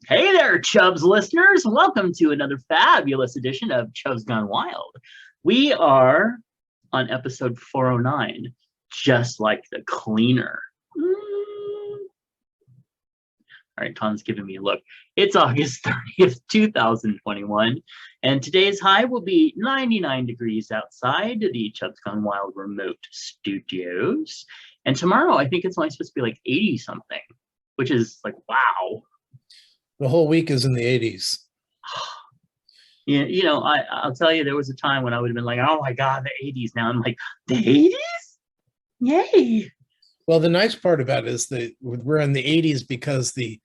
Hey there, Chubs listeners. Welcome to another fabulous edition of Chubs Gone Wild. We are on episode 409, just like the cleaner. All right, Tom's giving me a look. It's August 30th, 2021, and today's high will be 99 degrees outside the Chubs Gone Wild remote studios. And tomorrow, I think it's only supposed to be like 80 something, which is like, wow. The whole week is in the 80s. I'll tell you, there was a time when I would have been like, oh my God, the 80s. Now I'm like, the 80s? Yay. Well, the nice part about it is that we're in the 80s because the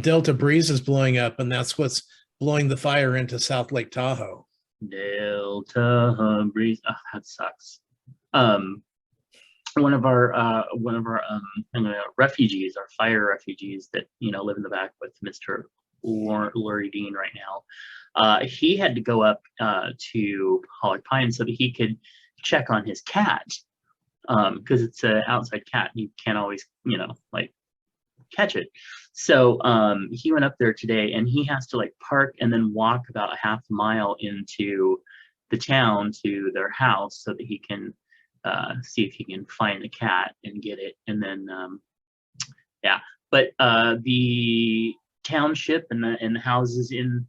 Delta breeze is blowing up, and that's what's blowing the fire into South Lake Tahoe. Delta breeze. Oh, that sucks. One of our refugees, our fire refugees that live in the back with Mr. Lurie Dean right now. He had to go up to Holly Pine so that he could check on his cat, because it's an outside cat. You can't always catch it. So he went up there today, and he has to park and then walk about a half a mile into the town to their house so that he can see if he can find the cat and get it. And then but the township and the houses in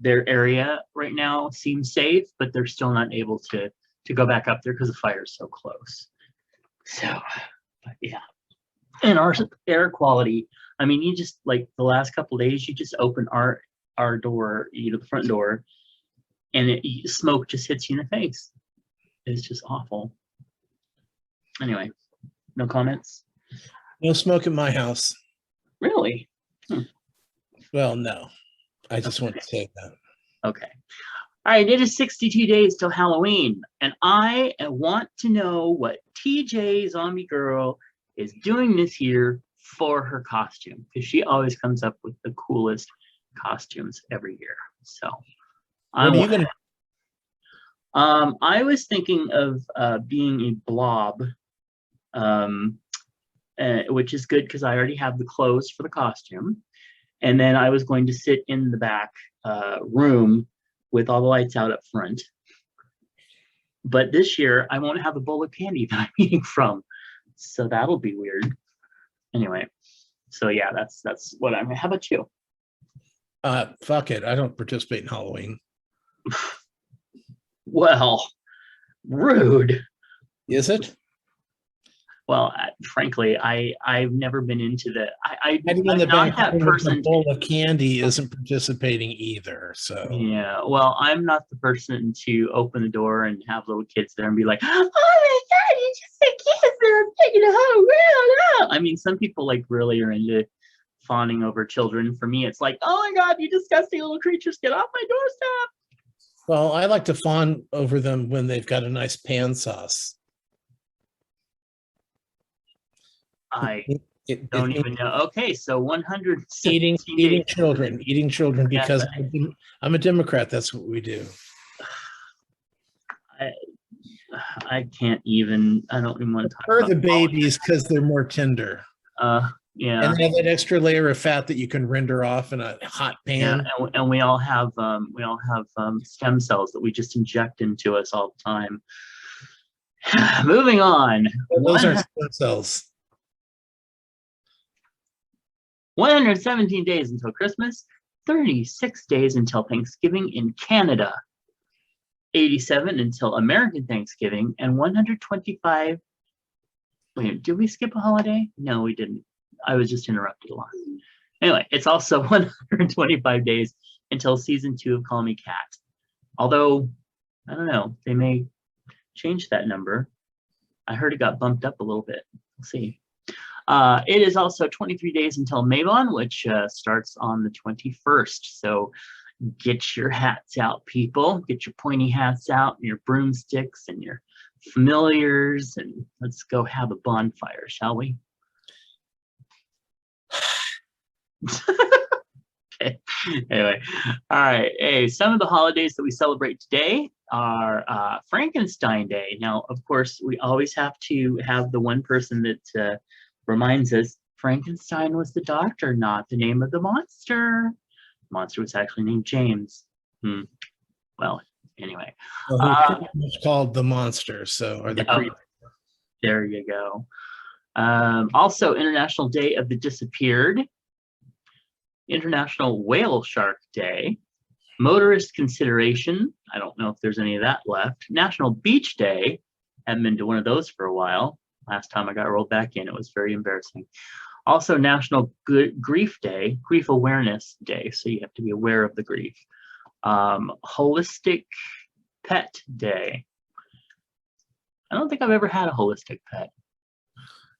their area right now seem safe, but they're still not able to go back up there because the fire is so close. So yeah. And our air quality, I mean, you just the last couple of days, you just open our door, the front door, and smoke just hits you in the face. It's just awful. Anyway, no comments? No smoke in my house. Really? Well, no. I just want to say that. Okay. All right, it is 62 days till Halloween, and I want to know what TJ Zombie Girl is doing this year for her costume, because she always comes up with the coolest costumes every year. So what are you gonna I was thinking of being a blob, which is good because I already have the clothes for the costume. And then I was going to sit in the back room with all the lights out up front. But this year, I won't have a bowl of candy that I'm eating from. So that'll be weird. Anyway, so yeah, that's what I'm. How about you? Fuck it. I don't participate in Halloween. Well, rude. Is it? Well, frankly, I've never been into the. I'm the not that person. A bowl of candy isn't participating either. So yeah, well, I'm not the person to open the door and have little kids there and be like, "Oh my God, you just said kids that are taking a home." I mean, some people really are into fawning over children. For me, it's like, "Oh my God, you disgusting little creatures, get off my doorstep." Well, I like to fawn over them when they've got a nice pan sauce. I don't even know. Okay, so 100 eating children because I'm a Democrat. That's what we do. I can't even. I don't even want to talk about the babies because they're more tender. Yeah, and they have that extra layer of fat that you can render off in a hot pan. Yeah, and we all have stem cells that we just inject into us all the time. Moving on. Those are stem cells. 117 days until Christmas, 36 days until Thanksgiving in Canada, 87 until American Thanksgiving, and 125. Wait, did we skip a holiday? No, we didn't. I was just interrupted a lot. Anyway, it's also 125 days until season 2 of Call Me Kat. Although, I don't know, they may change that number. I heard it got bumped up a little bit. We'll see. It is also 23 days until Mabon, which starts on the 21st. So get your hats out, people. Get your pointy hats out and your broomsticks and your familiars, and let's go have a bonfire, shall we? Okay. Anyway, all right. Hey, some of the holidays that we celebrate today are Frankenstein Day. Now, of course, we always have to have the one person that reminds us Frankenstein was the doctor, not the name of the monster. The monster was actually named James. Well, anyway. Well, he pretty much called the monster, or the creep. There you go. Also, International Day of the Disappeared, International Whale Shark Day, Motorist Consideration. I don't know if there's any of that left. National Beach Day. Haven't been to one of those for a while. Last time I got rolled back in, it was very embarrassing. Also, National Grief Day, Grief Awareness Day. So you have to be aware of the grief. Holistic Pet Day. I don't think I've ever had a holistic pet.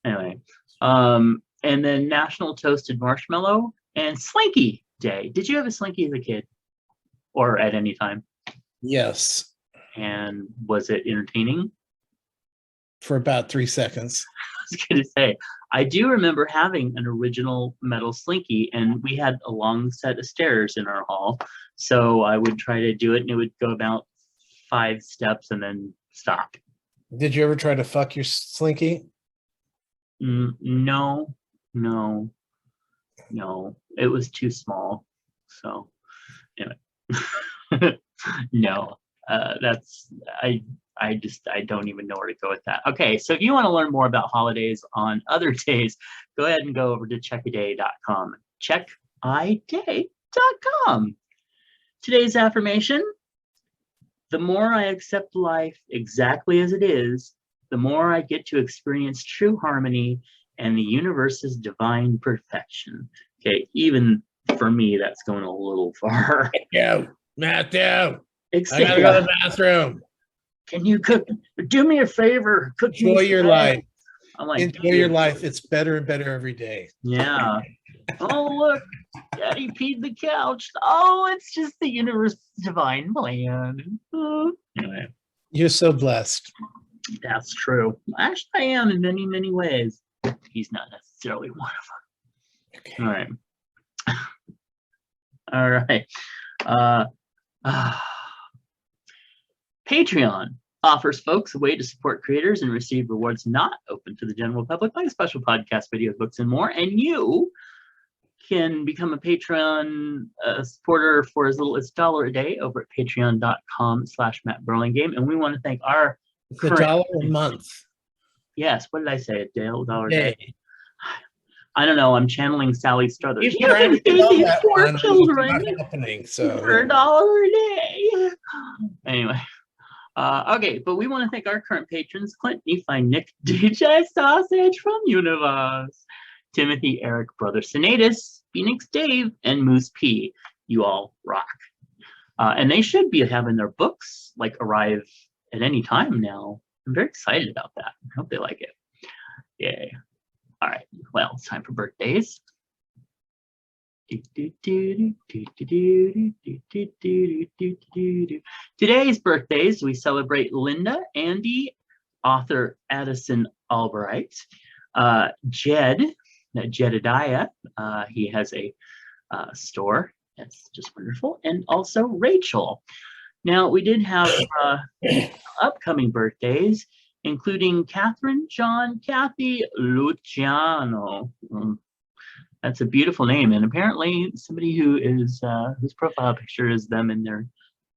Anyway, and then National Toasted Marshmallow and Slinky Day. Did you have a Slinky as a kid or at any time? Yes. And was it entertaining? For about 3 seconds. I was going to say, I do remember having an original metal Slinky, and we had a long set of stairs in our hall. So I would try to do it, and it would go about 5 steps and then stop. Did you ever try to fuck your Slinky? No. It was too small. So, anyway. No. I don't even know where to go with that. Okay, so if you want to learn more about holidays on other days, go ahead and go over to checkiday.com. Checkiday.com. Today's affirmation: the more I accept life exactly as it is, the more I get to experience true harmony and the universe's divine perfection. Okay, even for me, that's going a little far. Matthew, I gotta go to the bathroom. Can you do me a favor? Enjoy your life. I'm like, enjoy your life. It's better and better every day. Yeah. Oh, look, Daddy peed the couch. Oh, it's just the universe's divine plan. Anyway. You're so blessed. That's true. Actually, I am in many, many ways. He's not necessarily one of them. Okay. All right. Patreon offers folks a way to support creators and receive rewards not open to the general public, like special podcasts, videos, books, and more. And you can become a Patreon supporter for as little as $1 a day over at patreon.com/MattBurlingame. And we want to thank our $1 a month. Yes. What did I say? $1 a day. I don't know. I'm channeling Sally Struthers. You can feed these poor children for $1 a day. Anyway. Okay, but we want to thank our current patrons: Clint, Nephi, Nick, DJ Sausage from Universe, Timothy, Eric, Brother Sinatus, Phoenix Dave, and Moose P. You all rock. And they should be having their books arrive at any time now. I'm very excited about that. I hope they like it. Yay. All right, well, it's time for birthdays. Today's birthdays, we celebrate Linda, Andy, author Addison Albright, Jedediah, he has a store. That's just wonderful. And also Rachel. Now, we did have upcoming birthdays, including Catherine, John, Kathy, Luciano. That's a beautiful name, and apparently somebody who is whose profile picture is them in their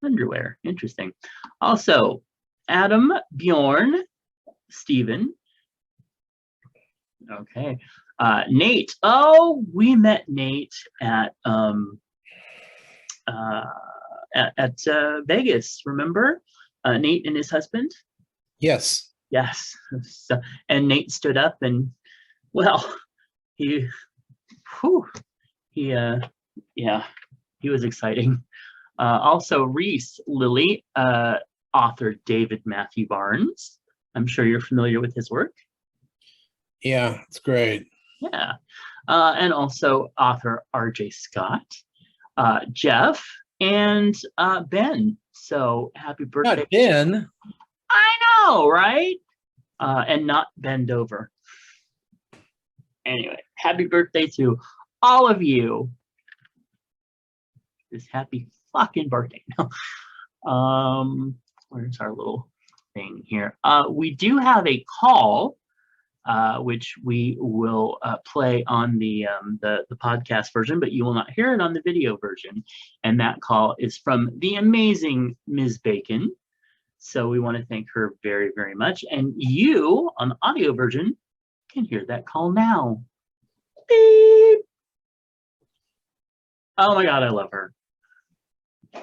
underwear. Interesting. Also, Adam, Bjorn, Stephen. Okay, Nate. Oh, we met Nate at Vegas. Remember, Nate and his husband. Yes. Yes. So, and Nate stood up, and well, he was exciting. Also, Reese Lilly, author David Matthew Barnes. I'm sure you're familiar with his work. Yeah, it's great. Yeah. And also author R.J. Scott, Jeff, and Ben. So happy birthday. Not Ben. I know, right? And not bend over. Anyway, happy birthday to all of you. This happy fucking birthday. Where's our little thing here? We do have a call which we will play on the podcast version, but you will not hear it on the video version. And that call is from the amazing Ms. Bacon. So we want to thank her very, very much. And you, on the audio version, can hear that call now. Beep. Oh my God, I love her.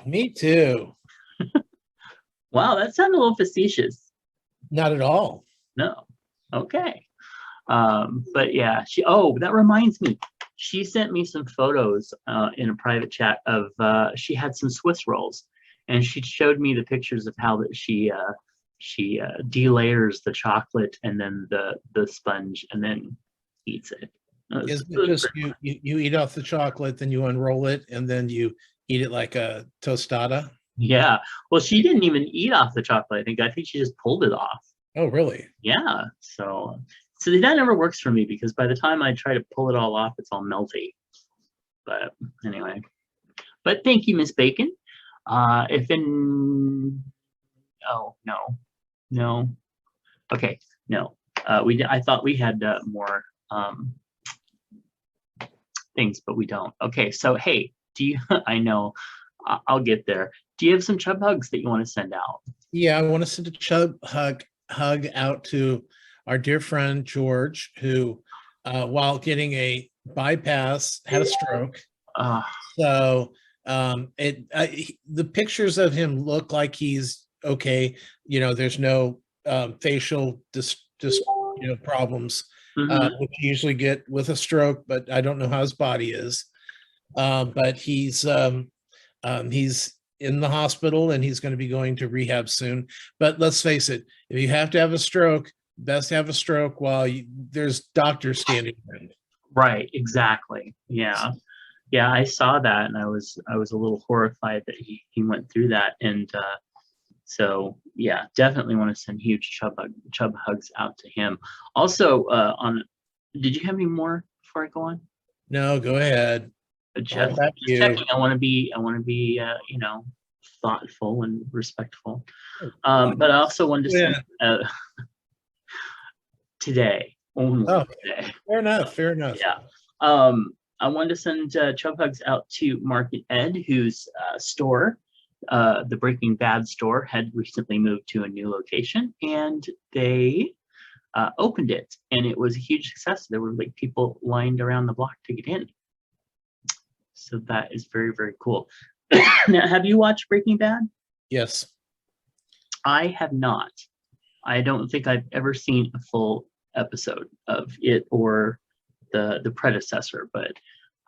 Me too. Wow, that sounded a little facetious. Not at all. No. Okay. But yeah, that reminds me. She sent me some photos in a private chat of she had some Swiss rolls, and she showed me the pictures of how that she delayers the chocolate and then the sponge and then eats it. Isn't it just you eat off the chocolate, then you unroll it, and then you eat it like a tostada? Yeah. Well, she didn't even eat off the chocolate. I think she just pulled it off. Oh, really? Yeah. So that never works for me because by the time I try to pull it all off, it's all melty. But anyway. But thank you, Miss Bacon. Oh no. Okay, no. I thought we had more things, but we don't. Okay, so hey, do you? I know. I'll get there. Do you have some chub hugs that you want to send out? Yeah, I want to send a chub hug out to our dear friend George, who, while getting a bypass, had a stroke. So the pictures of him look like he's okay. There's no facial problems, which you usually get with a stroke, but I don't know how his body is. But he's in the hospital and he's going to be going to rehab soon. But let's face it, if you have to have a stroke, best have a stroke while there's doctors standing around. Right, exactly. Yeah. Yeah, I saw that and I was a little horrified that he went through that. And so yeah, definitely want to send huge chub hugs out to him. Also, did you have any more before I go on? No, go ahead. Just checking. I want to be thoughtful and respectful. But I also wanted to send today. Only today. Fair enough. Yeah. I wanted to send chub hugs out to Mark and Ed, whose store, the Breaking Bad store, had recently moved to a new location, and they opened it, and it was a huge success. There were like people lined around the block to get in. So that is very, very cool. Now, have you watched Breaking Bad? Yes. I have not. I don't think I've ever seen a full episode of it or the predecessor, but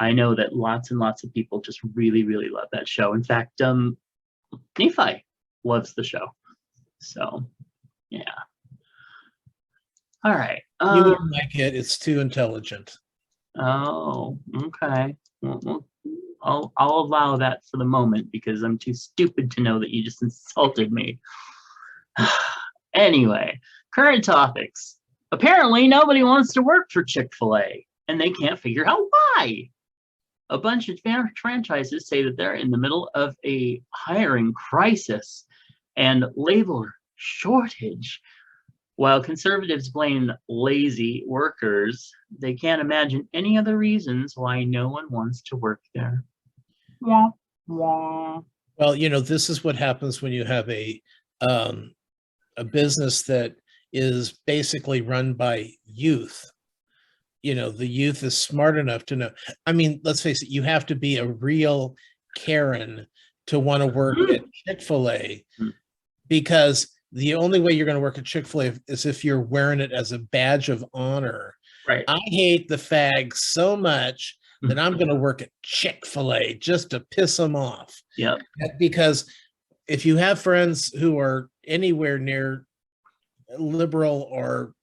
I know that lots and lots of people just really, really love that show. In fact, Nephi loves the show. So, yeah. All right. You wouldn't like it. It's too intelligent. Oh, okay. Well, I'll allow that for the moment because I'm too stupid to know that you just insulted me. Anyway, current topics. Apparently, nobody wants to work for Chick-fil-A, and they can't figure out why. A bunch of franchises say that they're in the middle of a hiring crisis and labor shortage. While conservatives blame lazy workers, they can't imagine any other reasons why no one wants to work there. Wah, wah. Well, this is what happens when you have a business that is basically run by youth. The youth is smart enough to know. I mean, let's face it, you have to be a real Karen to want to work at Chick-fil-A, because the only way you're going to work at Chick-fil-A is if you're wearing it as a badge of honor. Right. I hate the fags so much that I'm going to work at Chick-fil-A just to piss them off. Yeah. Because if you have friends who are anywhere near liberal or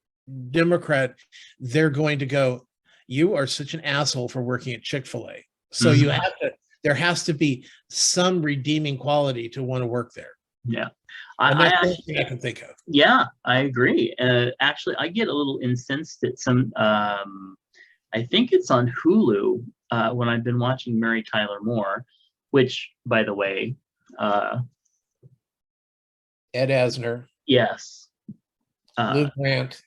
Democrat, they're going to go, you are such an asshole for working at Chick-fil-A. So there has to be some redeeming quality to want to work there. Yeah. That's the only thing I can think of. Yeah, I agree. Actually, I get a little incensed at some, I think it's on Hulu when I've been watching Mary Tyler Moore, which, by the way, Ed Asner. Yes. Lou Grant.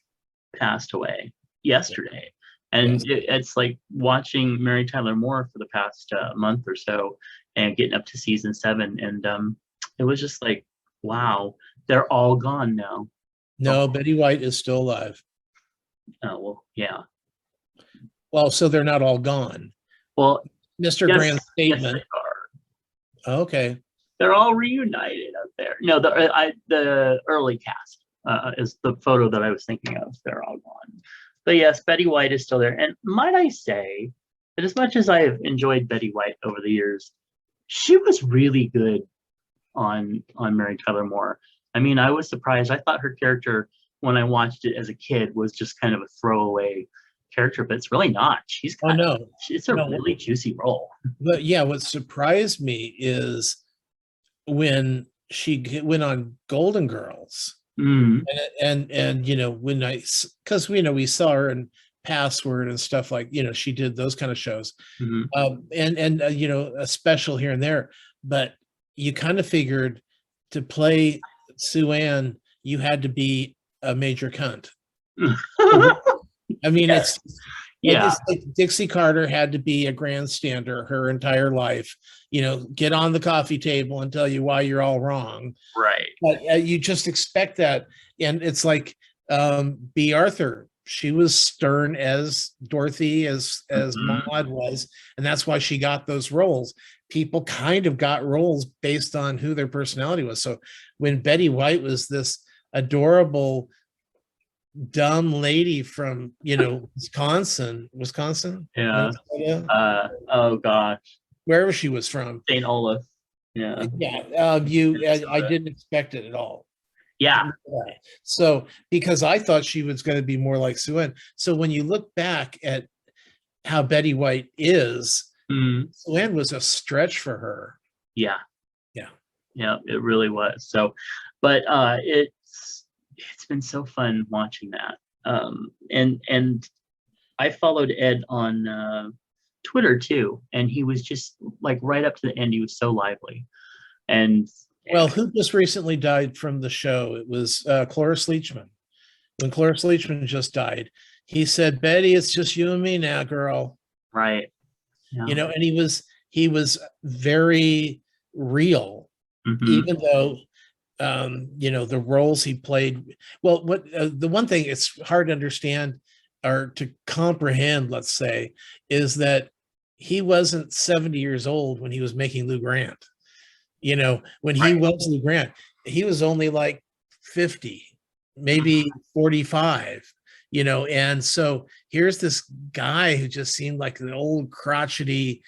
Passed away. yesterday. And Yes. it's like watching Mary Tyler Moore for the past month or so and getting up to season 7. And it was just like, wow, they're all gone now. No, Betty White is still alive. Oh, well, yeah. Well, so they're not all gone. Well, Mr. yes, Grant's yes, statement. they are. Okay. They're all reunited up there. No, the early cast is the photo that I was thinking of. They're all gone. But yes, Betty White is still there. And might I say that as much as I have enjoyed Betty White over the years, she was really good on Mary Tyler Moore. I mean, I was surprised. I thought her character, when I watched it as a kid, was just kind of a throwaway character, but it's really not. It's a really juicy role. But yeah, what surprised me is when she went on Golden Girls, and you know, when because we saw her in Password and stuff, like, you know, she did those kind of shows, and you know, a special here and there, but you kind of figured to play Sue Ann, you had to be a major cunt. I mean, yes. It's like Dixie Carter had to be a grandstander her entire life, you know, get on the coffee table and tell you why you're all wrong. Right. But you just expect that. And it's like B. Arthur. She was stern as Dorothy, as Maude was. And that's why she got those roles. People kind of got roles based on who their personality was. So when Betty White was this adorable, dumb lady from, you know, Wisconsin, yeah, oh gosh, wherever she was from, St. Olaf, yeah, I didn't expect it at all. Yeah. So because I thought she was going to be more like Sue Ann. So when you look back at how Betty White is, Sue Ann was a stretch for her. Yeah, it really was. So, but it's been so fun watching that. And I followed Ed on Twitter too, and he was just like right up to the end. He was so lively. And well, who just recently died from the show? It was Cloris Leachman. When Cloris Leachman just died, he said, "Betty, it's just you and me now, girl." Right. Yeah. You know, and he was very real, even though you know, the roles he played. Well, what the one thing it's hard to understand or to comprehend, let's say, is that he wasn't 70 years old when he was making Lou Grant. You know, when he was Lou Grant, he was only like 50, maybe 45, you know. And so here's this guy who just seemed like an old crotchety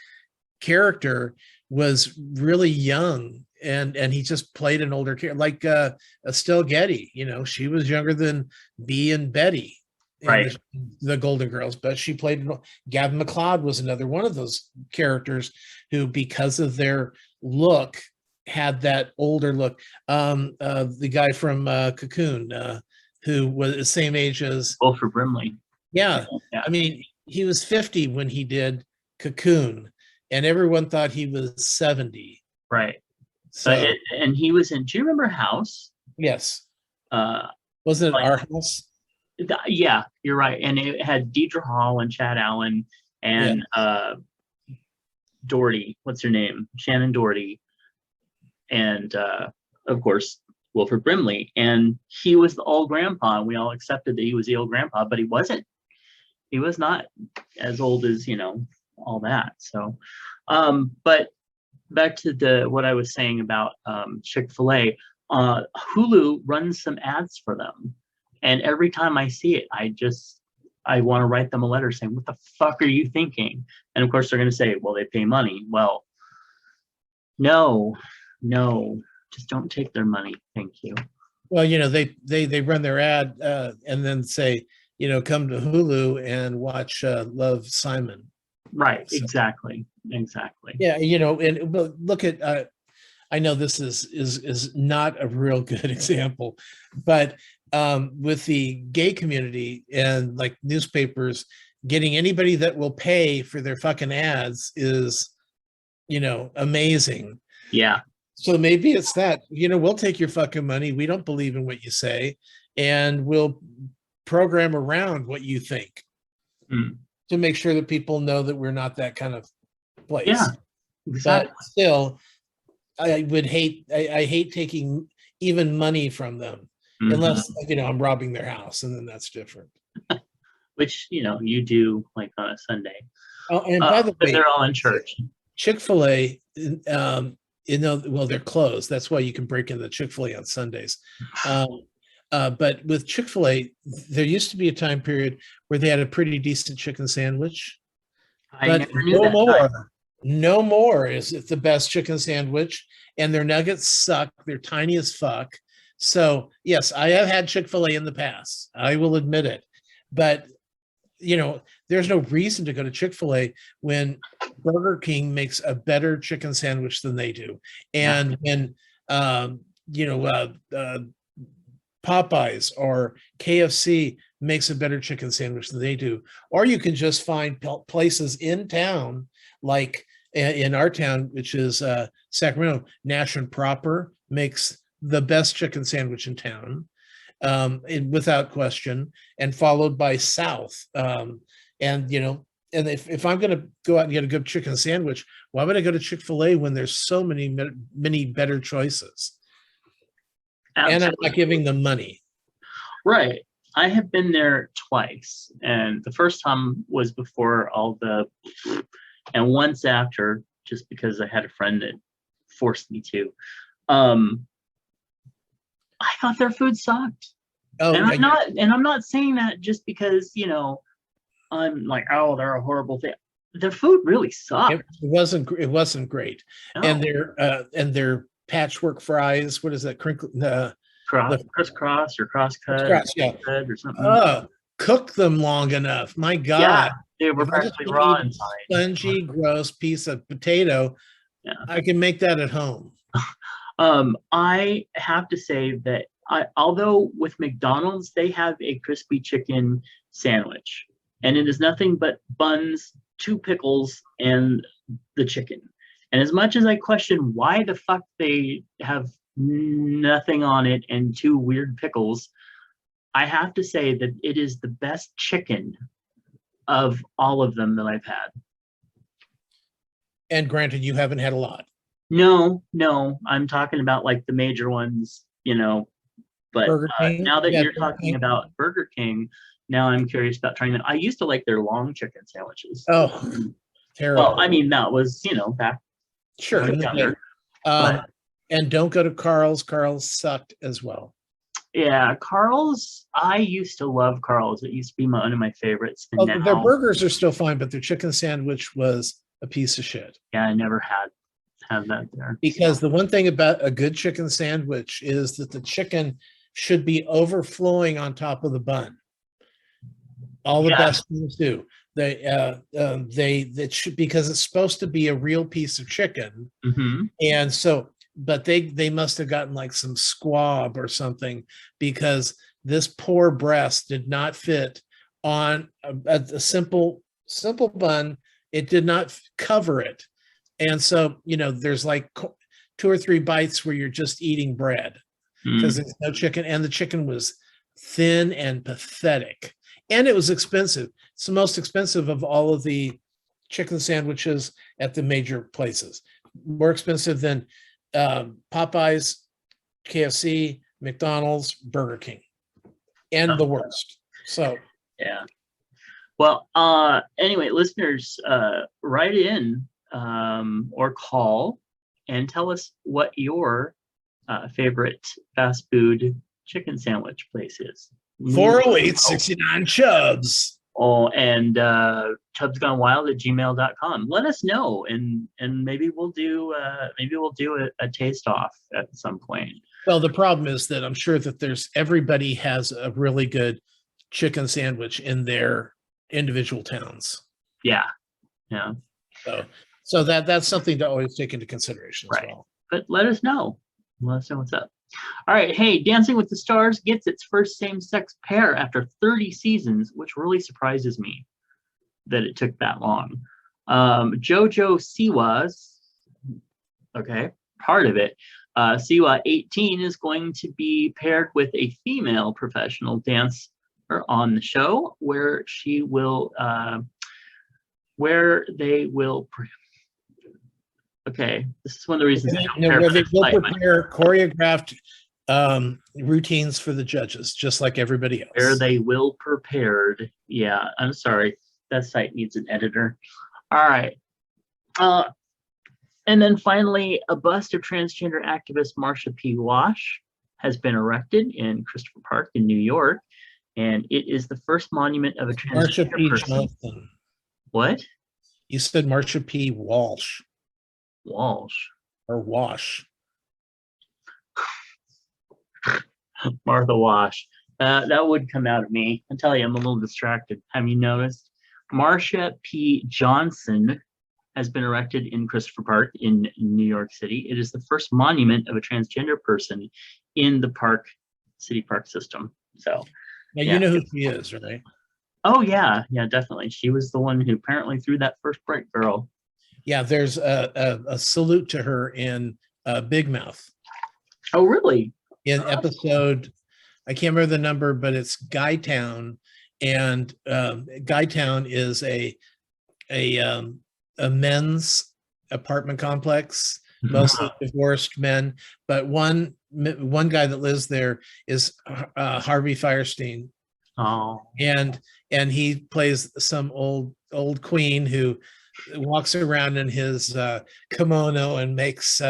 character, was really young, and he just played an older character, like Estelle Getty. You know, she was younger than Bea and Betty in the Golden Girls, but she played. Gavin MacLeod was another one of those characters who, because of their look, had that older look. The guy from Cocoon, who was the same age as Wilford Brimley. Yeah. I mean, he was 50 when he did Cocoon, and everyone thought he was 70. Right. So, and he was in, do you remember House? Yes. Wasn't it Our House? Yeah, you're right. And it had Deidre Hall and Chad Allen and Doherty. What's her name? Shannon Doherty. And of course, Wilford Brimley. And he was the old grandpa. And we all accepted that he was the old grandpa, but he wasn't. He was not as old as, you know, all that. So, but back to what I was saying about Chick-fil-A, Hulu runs some ads for them. And every time I see it, I want to write them a letter saying, what the fuck are you thinking? And of course they're going to say, well, they pay money. Well, no, just don't take their money. Thank you. Well, you know, they run their ad and then say, you know, come to Hulu and watch Love, Simon. Right. So, exactly. Yeah. You know, and look at, I know this is not a real good example, but with the gay community and like newspapers, getting anybody that will pay for their fucking ads is, you know, amazing. Yeah. So maybe it's that, you know, we'll take your fucking money. We don't believe in what you say, and we'll program around what you think to make sure that people know that we're not that kind of place. Yeah, exactly. But still, I hate taking even money from them unless, I'm robbing their house, and then that's different. Which, you do like on a Sunday. Oh, and by the way, they're all in church. Chick-fil-A, well, they're closed. That's why you can break into Chick-fil-A on Sundays. But with Chick-fil-A, there used to be a time period where they had a pretty decent chicken sandwich. But no more is it the best chicken sandwich, and their nuggets suck. They're tiny as fuck. So yes, I have had Chick-fil-A in the past. I will admit it. But there's no reason to go to Chick-fil-A when Burger King makes a better chicken sandwich than they do. And when Popeyes or KFC makes a better chicken sandwich than they do. Or you can just find places in town, like in our town, which is Sacramento. Nash and Proper makes the best chicken sandwich in town, without question, and followed by South. And if I'm going to go out and get a good chicken sandwich, why would I go to Chick-fil-A when there's so many better choices? Absolutely. And I'm not giving them money. Right. I have been there twice, and the first time was before and once after, just because I had a friend that forced me to. I thought their food sucked. Oh, and I'm not saying that just because, I'm like, oh, they're a horrible thing. Their food really sucked. It wasn't great. No. And their patchwork fries, what is that? Crisscross or crosscut, or something. Cook them long enough. My God. Yeah, they were practically raw inside. Spongy, gross piece of potato. Yeah. I can make that at home. I have to say that although with McDonald's, they have a crispy chicken sandwich, and it is nothing but buns, 2 pickles, and the chicken. And as much as I question why the fuck they have nothing on it and 2 weird pickles, I have to say that it is the best chicken of all of them that I've had. And granted, you haven't had a lot. No, I'm talking about like the major ones, but now that you're talking about Burger King, now I'm curious about trying them. I used to like their long chicken sandwiches. Oh, terrible. Well, I mean, that was, back. Sure. And don't go to Carl's. Carl's sucked as well. Yeah, Carl's. I used to love Carl's. It used to be one of my favorites. Their burgers are still fine, but their chicken sandwich was a piece of shit. Yeah, I never had that there. Because the one thing about a good chicken sandwich is that the chicken should be overflowing on top of the bun. All the best things do. They should, because it's supposed to be a real piece of chicken. And so, but they must have gotten like some squab or something, because this poor breast did not fit on a simple bun. It did not cover it. And so, there's like 2 or 3 bites where you're just eating bread because there's no chicken, and the chicken was thin and pathetic, and it was expensive. It's the most expensive of all of the chicken sandwiches at the major places. More expensive than Popeyes, KFC, McDonald's, Burger King, and the worst. So, yeah. Well, anyway, listeners, write in or call and tell us what your favorite fast food chicken sandwich place is. 408-69 Chubs. Oh, and chubsgonewild@gmail.com. Let us know, and maybe we'll do a taste off at some point. Well, the problem is that I'm sure that everybody has a really good chicken sandwich in their individual towns. Yeah. So that's something to always take into consideration as well. But let us know. Let us know what's up. All right. Hey, Dancing with the Stars gets its first same-sex pair after 30 seasons, which really surprises me that it took that long. JoJo Siwa's, part of it. Siwa 18 is going to be paired with a female professional dance her on the show where she will, where they will. Okay, this is one of the reasons I don't care where for they this will fight. prepare choreographed routines for the judges, just like everybody else. Where they will prepared. Yeah, I'm sorry. That site needs an editor. All right. And then finally, a bust of transgender activist Marsha P. Walsh has been erected in Christopher Park in New York, and it is the first monument of a Marsha transgender P. person. Johnson. What? You said Marsha P. Walsh. Walsh. Or Wash. Martha Wash. That would come out of me. I tell you, I'm a little distracted. Have you noticed? Marsha P. Johnson has been erected in Christopher Park in New York City. It is the first monument of a transgender person in the city park system. So, now yeah. You know who she is, right? Oh yeah, definitely. She was the one who apparently threw that first brick barrel. Yeah, there's a salute to her in Big Mouth. Oh really? In episode, I can't remember the number, but it's Guytown, and Guytown is a men's apartment complex, mostly divorced men. But one guy that lives there is Harvey Fierstein. Oh. And he plays some old queen who walks around in his kimono and makes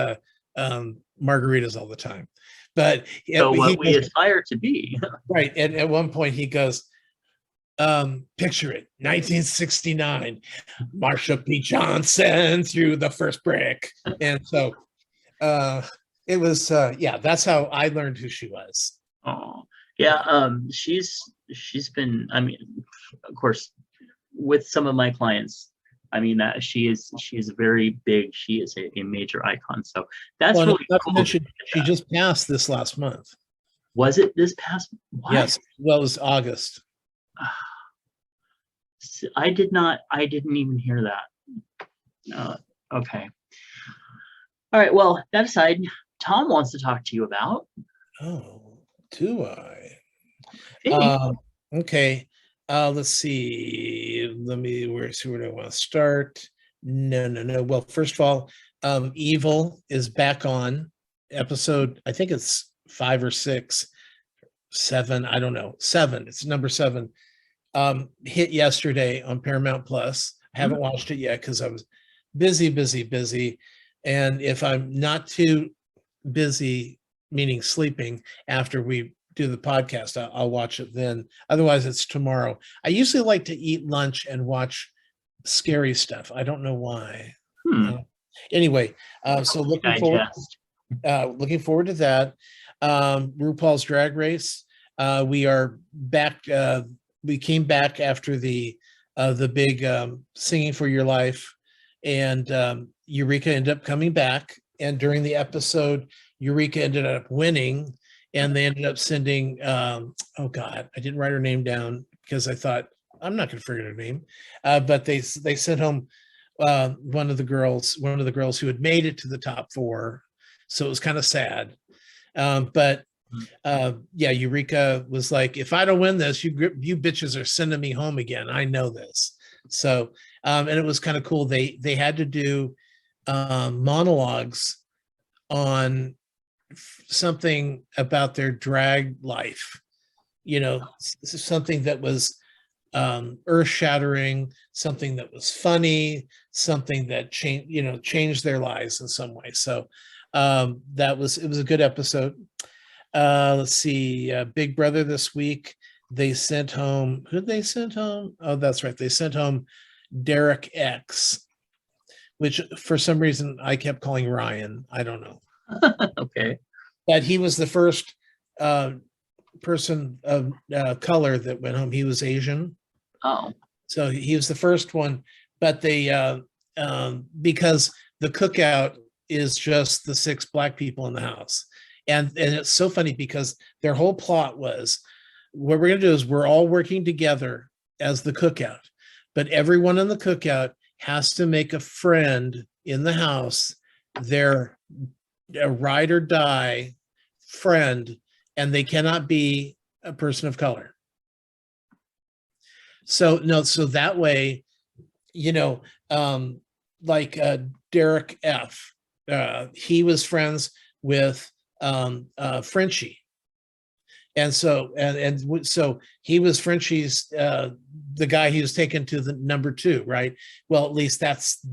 margaritas all the time. But so what we aspire to be. Right. And at one point he goes, picture it, 1969, Marsha P. Johnson threw the first brick. And so it was, that's how I learned who she was. Oh, yeah. She's been, I mean, of course, with some of my clients, I mean, that she is very big. She is a major icon. So that's really cool. She just passed this last month. Was it this past? What? Yes. Well, it was August. I didn't even hear that. Okay. All right. Well, that aside, Tom wants to talk to you about. Oh, do I? Hey. Okay. Let's see. Where do I want to start? No. Well, first of all, Evil is back on episode, I think it's 5 or 6, 7. I don't know. 7. It's number 7. Hit yesterday on Paramount Plus. I haven't watched it yet because I was busy. And if I'm not too busy, meaning sleeping, after we do the podcast, I'll watch it then. Otherwise, it's tomorrow. I usually like to eat lunch and watch scary stuff. I don't know why. Anyway, so looking forward to that. RuPaul's Drag Race. We are back. We came back after the big Singing for Your Life, and Eureka ended up coming back. And during the episode, Eureka ended up winning, and they ended up sending, oh God, I didn't write her name down because I thought, I'm not going to forget her name. But they sent home one of the girls who had made it to the top 4. So it was kind of sad. But Eureka was like, if I don't win this, you bitches are sending me home again. I know this. So, and it was kind of cool. They had to do monologues on something about their drag life, something that was earth-shattering, something that was funny, something that changed their lives in some way. So it was a good episode. Let's see, Big Brother this week, they sent home, who did they send home? Oh, that's right, they sent home Derek X, which for some reason I kept calling Ryan. I don't know. Okay. But he was the first person of color that went home. He was Asian. Oh. So he was the first one. But they, because the cookout is just the 6 Black people in the house. And it's so funny because their whole plot was, what we're going to do is we're all working together as the cookout. But everyone in the cookout has to make a friend in the house, their ride or die friend, and they cannot be a person of color. So no, so that way, you know, like Derek F. He was friends with Frenchie. And so so he was Frenchie's the guy he was taken to the number 2, right? Well, at least that's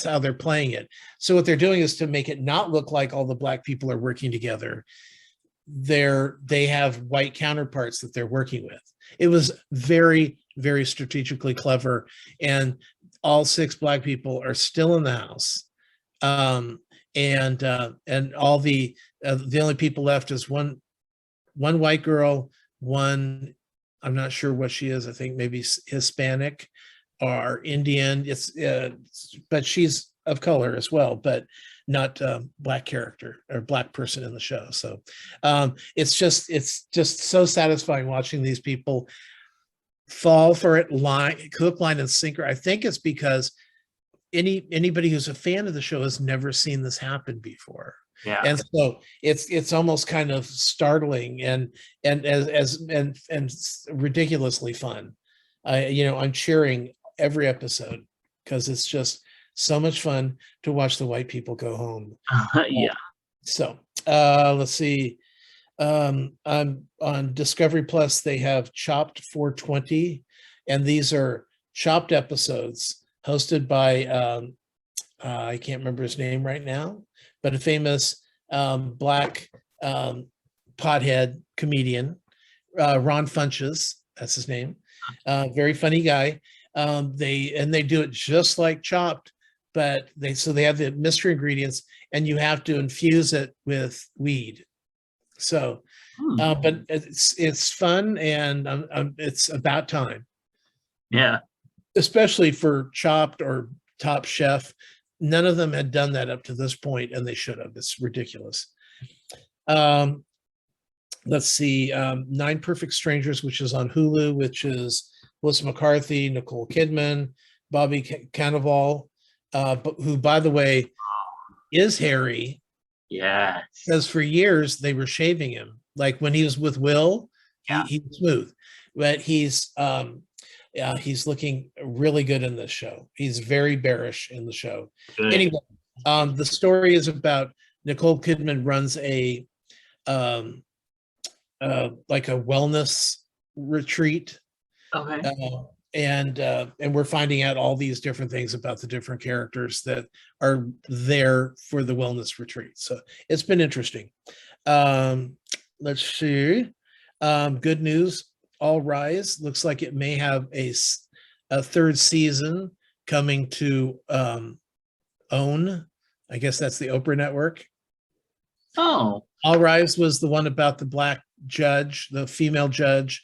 how they're playing it. So what they're doing is to make it not look like all the black people are working together. They have white counterparts that they're working with. It was very, very strategically clever, and all 6 black people are still in the house. And all the only people left is one white girl, one, I'm not sure what she is. I think maybe Hispanic or Indian. But she's of color as well, but not black character or black person in the show. So it's just so satisfying watching these people fall for it, hook, line, and sinker. I think it's because anybody who's a fan of the show has never seen this happen before. Yeah. And so it's almost kind of startling and ridiculously fun. I'm cheering every episode because it's just so much fun to watch the white people go home. Yeah. So let's see. On Discovery Plus, they have Chopped 420, and these are Chopped episodes hosted by I can't remember his name right now, but a famous black pothead comedian, Ron Funches, that's his name. Very funny guy. They do it just like Chopped, but they have the mystery ingredients, and you have to infuse it with weed. So, but it's fun, and it's about time. Yeah, especially for Chopped or Top Chef. None of them had done that up to this point, and they should have. It's ridiculous. Let's see, 9 Perfect Strangers, which is on Hulu, which is Melissa McCarthy, Nicole Kidman, Bobby Cannavale, who, by the way, is hairy. Yeah. Because for years they were shaving him. Like when he was with Will, he was smooth. But he's looking really good in this show. He's very bearish in the show. Good. Anyway, the story is about Nicole Kidman runs a like a wellness retreat. Okay. And we're finding out all these different things about the different characters that are there for the wellness retreat. So it's been interesting. Let's see. Good news. All Rise looks like it may have a 3rd season coming to OWN. I guess that's the Oprah network. Oh. All Rise was the one about the black judge, the female judge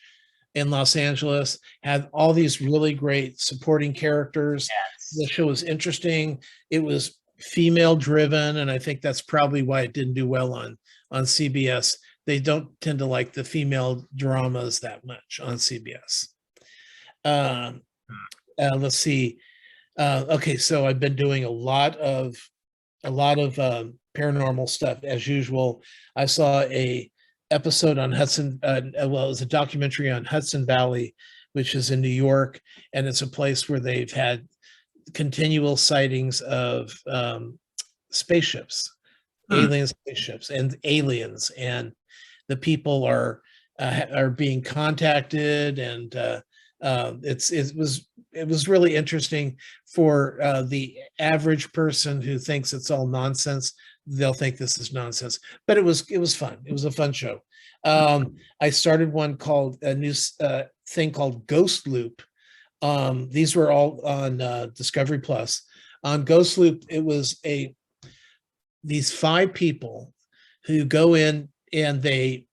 in Los Angeles, had all these really great supporting characters. Yes. The show was interesting. It was female driven, and I think that's probably why it didn't do well on CBS. They don't tend to like the female dramas that much on CBS. Let's see. Okay, so I've been doing a lot of paranormal stuff as usual. I saw a episode on Hudson. It was a documentary on Hudson Valley, which is in New York, and it's a place where they've had continual sightings of spaceships, alien spaceships, and aliens, and the people are being contacted, and it was really interesting for the average person who thinks it's all nonsense. They'll think this is nonsense, but it was fun. It was a fun show. I started one called a new thing called Ghost Loop. These were all on Discovery Plus. On Ghost Loop, it was these 5 people who go in, and they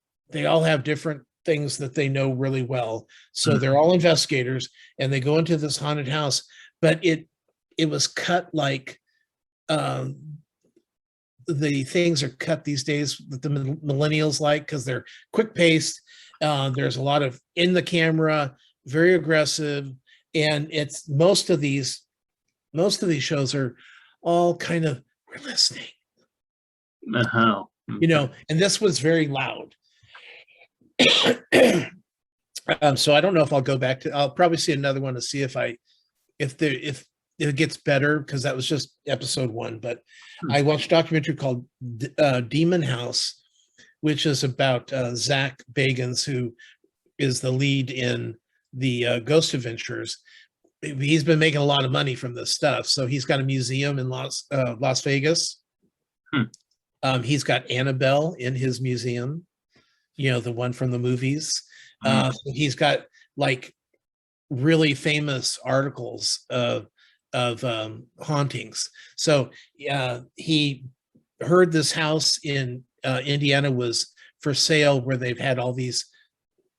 all have different things that they know really well. So they're all investigators, and they go into this haunted house, but it was cut like the things are cut these days that the millennials like, because they're quick paced. There's a lot of in the camera, very aggressive, and it's most of these shows are all kind of, we're listening. Uh-huh. And this was very loud. So I don't know if I'll go back to. I'll probably see another one to see if it gets better, because that was just episode one. But I watched a documentary called Demon House, which is about Zach Bagans, who is the lead in the Ghost Adventures. He's been making a lot of money from this stuff, so he's got a museum in Las Vegas. He's got Annabelle in his museum, the one from the movies. So he's got like really famous articles of hauntings. So he heard this house in Indiana was for sale, where they've had all these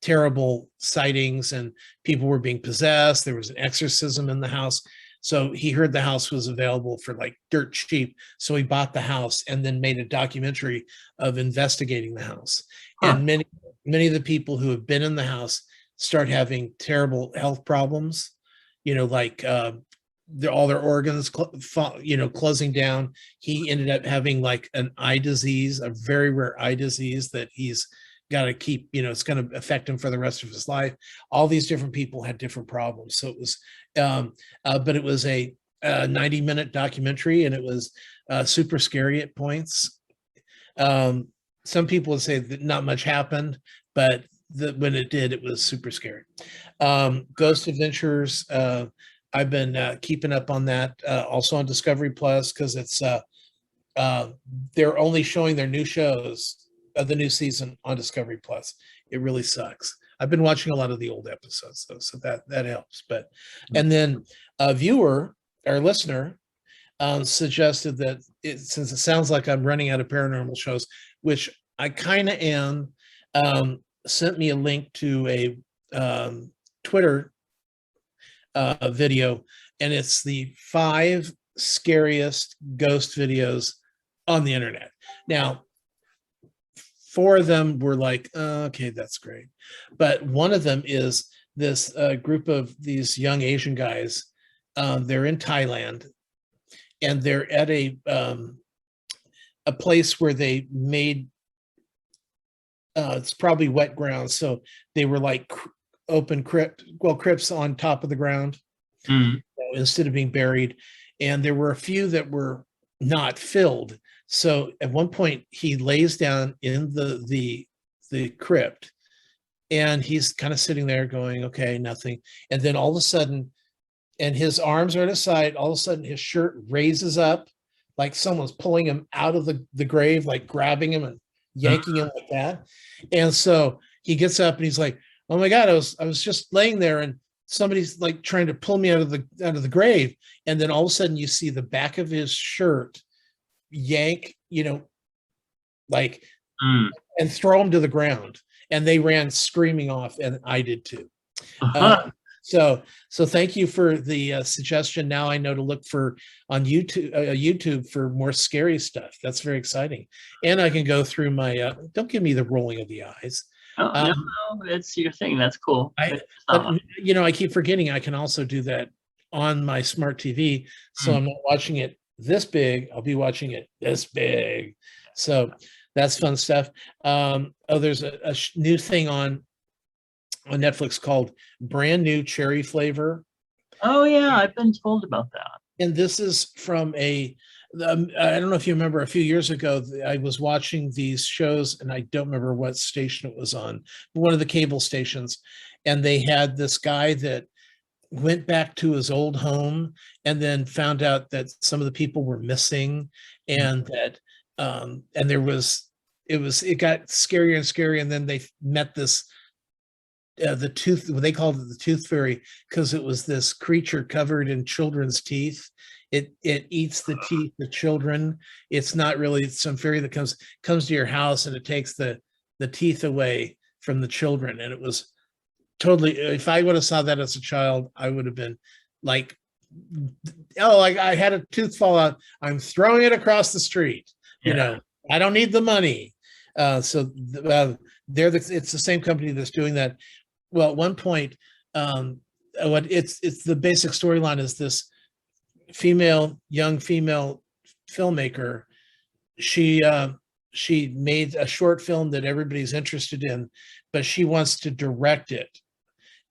terrible sightings and people were being possessed. There was an exorcism in the house. So he heard the house was available for like dirt cheap. So he bought the house and then made a documentary of investigating the house. And many of the people who have been in the house start having terrible health problems, like all their organs, closing down. He ended up having like an eye disease, a very rare eye disease that he's got to keep, it's going to affect him for the rest of his life. All these different people had different problems. So it was, but it was a 90-minute documentary, and it was super scary at points. Some people would say that not much happened, but when it did, it was super scary. Ghost Adventures, I've been keeping up on that, also on Discovery Plus, because it's they're only showing their new shows of the new season on Discovery Plus. It really sucks. I've been watching a lot of the old episodes though, so that helps. But and then a viewer or listener suggested that since it sounds like I'm running out of paranormal shows, which I kind of am, sent me a link to a Twitter video, and it's the 5 scariest ghost videos on the internet. Now, 4 of them were like, okay, that's great. But one of them is this group of these young Asian guys. They're in Thailand, and they're at a place where they made, it's probably wet ground. So they were like open crypts on top of the ground instead of being buried. And there were a few that were not filled. So at one point he lays down in the crypt, and he's kind of sitting there going, okay, nothing. And then all of a sudden, and his arms are at his side, all of a sudden his shirt raises up like someone's pulling him out of the grave, like grabbing him and yanking him like that. And so he gets up and he's like, oh my God, I was just laying there and somebody's like trying to pull me out of the grave. And then all of a sudden you see the back of his shirt yank, like, and throw him to the ground. And they ran screaming off, and I did too. So thank you for the suggestion. Now I know to look for on YouTube for more scary stuff. That's very exciting. And I can go through my, don't give me the rolling of the eyes. No, it's your thing. That's cool. I keep forgetting I can also do that on my smart TV. So I'm not watching it this big. I'll be watching it this big. So that's fun stuff. There's a new thing on Netflix called Brand New Cherry Flavor. Oh yeah, I've been told about that. And this is from I don't know if you remember, a few years ago, I was watching these shows, and I don't remember what station it was on, but one of the cable stations, and they had this guy that went back to his old home and then found out that some of the people were missing, and that and it got scarier and scarier, and then they met this the tooth, they called it the tooth fairy, because it was this creature covered in children's teeth. It eats the teeth of children. It's not really some fairy that comes to your house and it takes the teeth away from the children. And it was totally, if I would have saw that as a child, I would have been like, oh, I had a tooth fall out, I'm throwing it across the street. I don't need the money. It's the same company that's doing that. Well, at one point, it's the basic storyline is this young female filmmaker. She made a short film that everybody's interested in, but she wants to direct it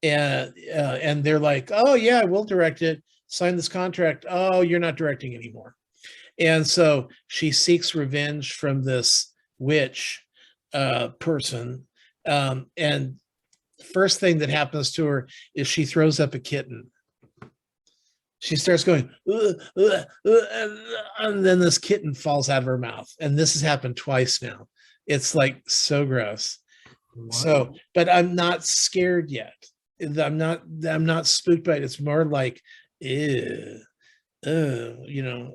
and they're like, oh yeah, we'll direct it, sign this contract. Oh, you're not directing anymore. And so she seeks revenge from this witch person. And the first thing that happens to her is she throws up a kitten. She starts going, and then this kitten falls out of her mouth. And this has happened twice now. It's like so gross. What? So, but I'm not scared yet. I'm not spooked by it. It's more like, ew, you know,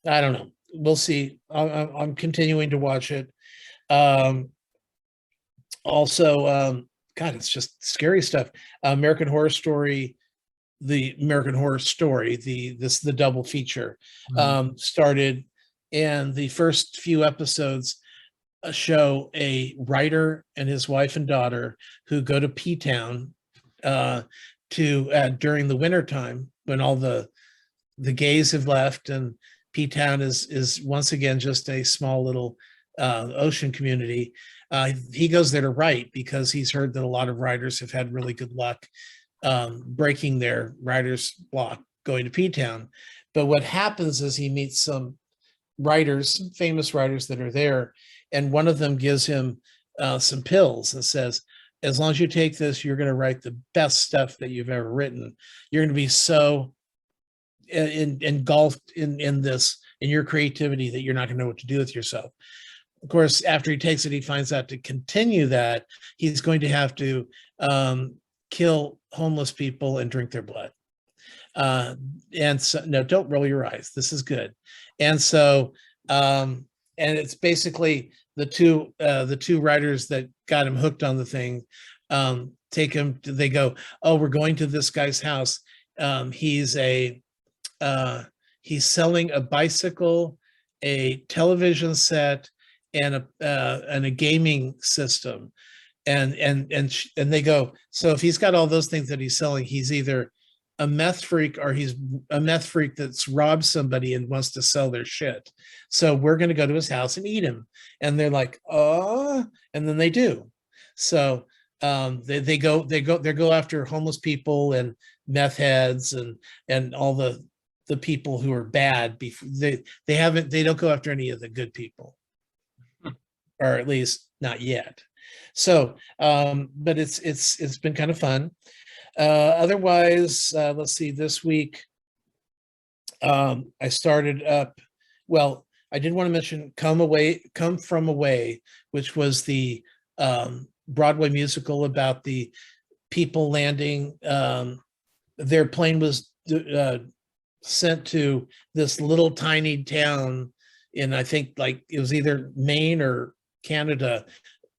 I don't know. We'll see. I'm continuing to watch it. Also, God, it's just scary stuff. American Horror Story, the American Horror Story, the double feature, started, and the first few episodes show a writer and his wife and daughter who go to P-Town to during the wintertime when all the gays have left, and P-Town is once again just a small little ocean community. He goes there to write because he's heard that a lot of writers have had really good luck breaking their writer's block going to P-Town. But what happens is he meets some writers, some famous writers that are there, and one of them gives him some pills and says, as long as you take this, you're going to write the best stuff that you've ever written. You're going to be so engulfed in this, in your creativity, that you're not going to know what to do with yourself. Of course, after he takes it, he finds out to continue that, he's going to have to kill homeless people and drink their blood. And so, no, don't roll your eyes. This is good. And so, and it's basically the two writers that got him hooked on the thing, take him to, they go, oh, we're going to this guy's house. He's selling a bicycle, a television set, and a gaming system. And they go, so if he's got all those things that he's selling, he's either a meth freak or he's a meth freak that's robbed somebody and wants to sell their shit. So we're going to go to his house and eat him. And they're like, oh, and then they do. So they go after homeless people and meth heads and all the people who are bad. They don't go after any of the good people, or at least not yet. So, but it's been kind of fun. Otherwise, let's see, this week, I started up, well, I did want to mention Come From Away, which was the Broadway musical about the people landing. Their plane was sent to this little tiny town in, I think, like it was either Maine or Canada,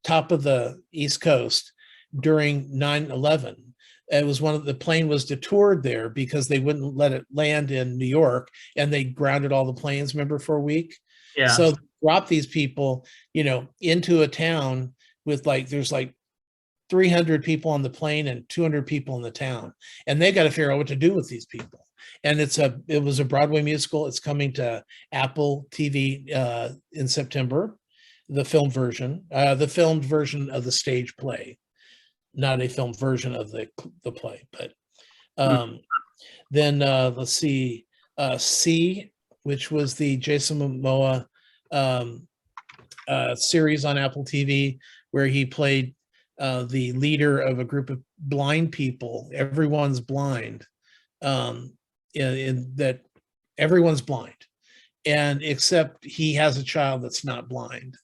top of the East Coast during 9/11. It was the plane was detoured there because they wouldn't let it land in New York, and they grounded all the planes, remember, for a week. Yeah. So drop these people, into a town with there's 300 people on the plane and 200 people in the town, and they got to figure out what to do with these people. And it was a Broadway musical. It's coming to Apple TV in September, the filmed version of the stage play, not a filmed version of the play. But then let's see, C, which was the Jason Momoa series on Apple TV, where he played the leader of a group of blind people. Everyone's blind. In that everyone's blind, and except he has a child that's not blind,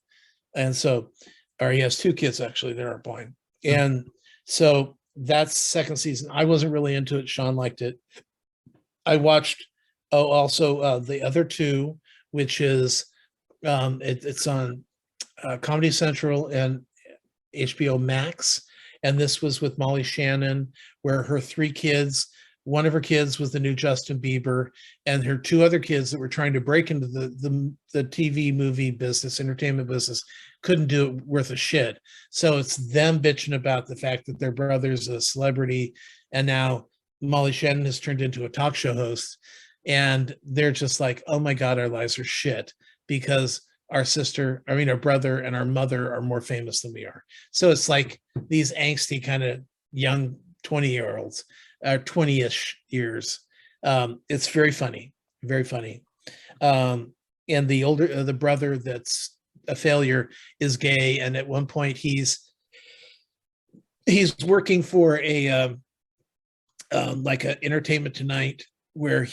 and so, or he has two kids actually that are blind. And so that's second season. I wasn't really into it. Sean liked it. I watched also the other two, which is it's on Comedy Central and HBO Max, and this was with Molly Shannon, where her three kids, one of her kids was the new Justin Bieber, and her two other kids that were trying to break into the TV movie business, entertainment business, couldn't do it worth a shit. So it's them bitching about the fact that their brother's a celebrity, and now Molly Shannon has turned into a talk show host, and they're just like, oh my God, our lives are shit because our brother and our mother are more famous than we are. So it's like these angsty kind of young 20-year-olds, 20-ish years. It's very funny, very funny. And the brother that's a failure is gay, and at one point he's working for a like a Entertainment Tonight where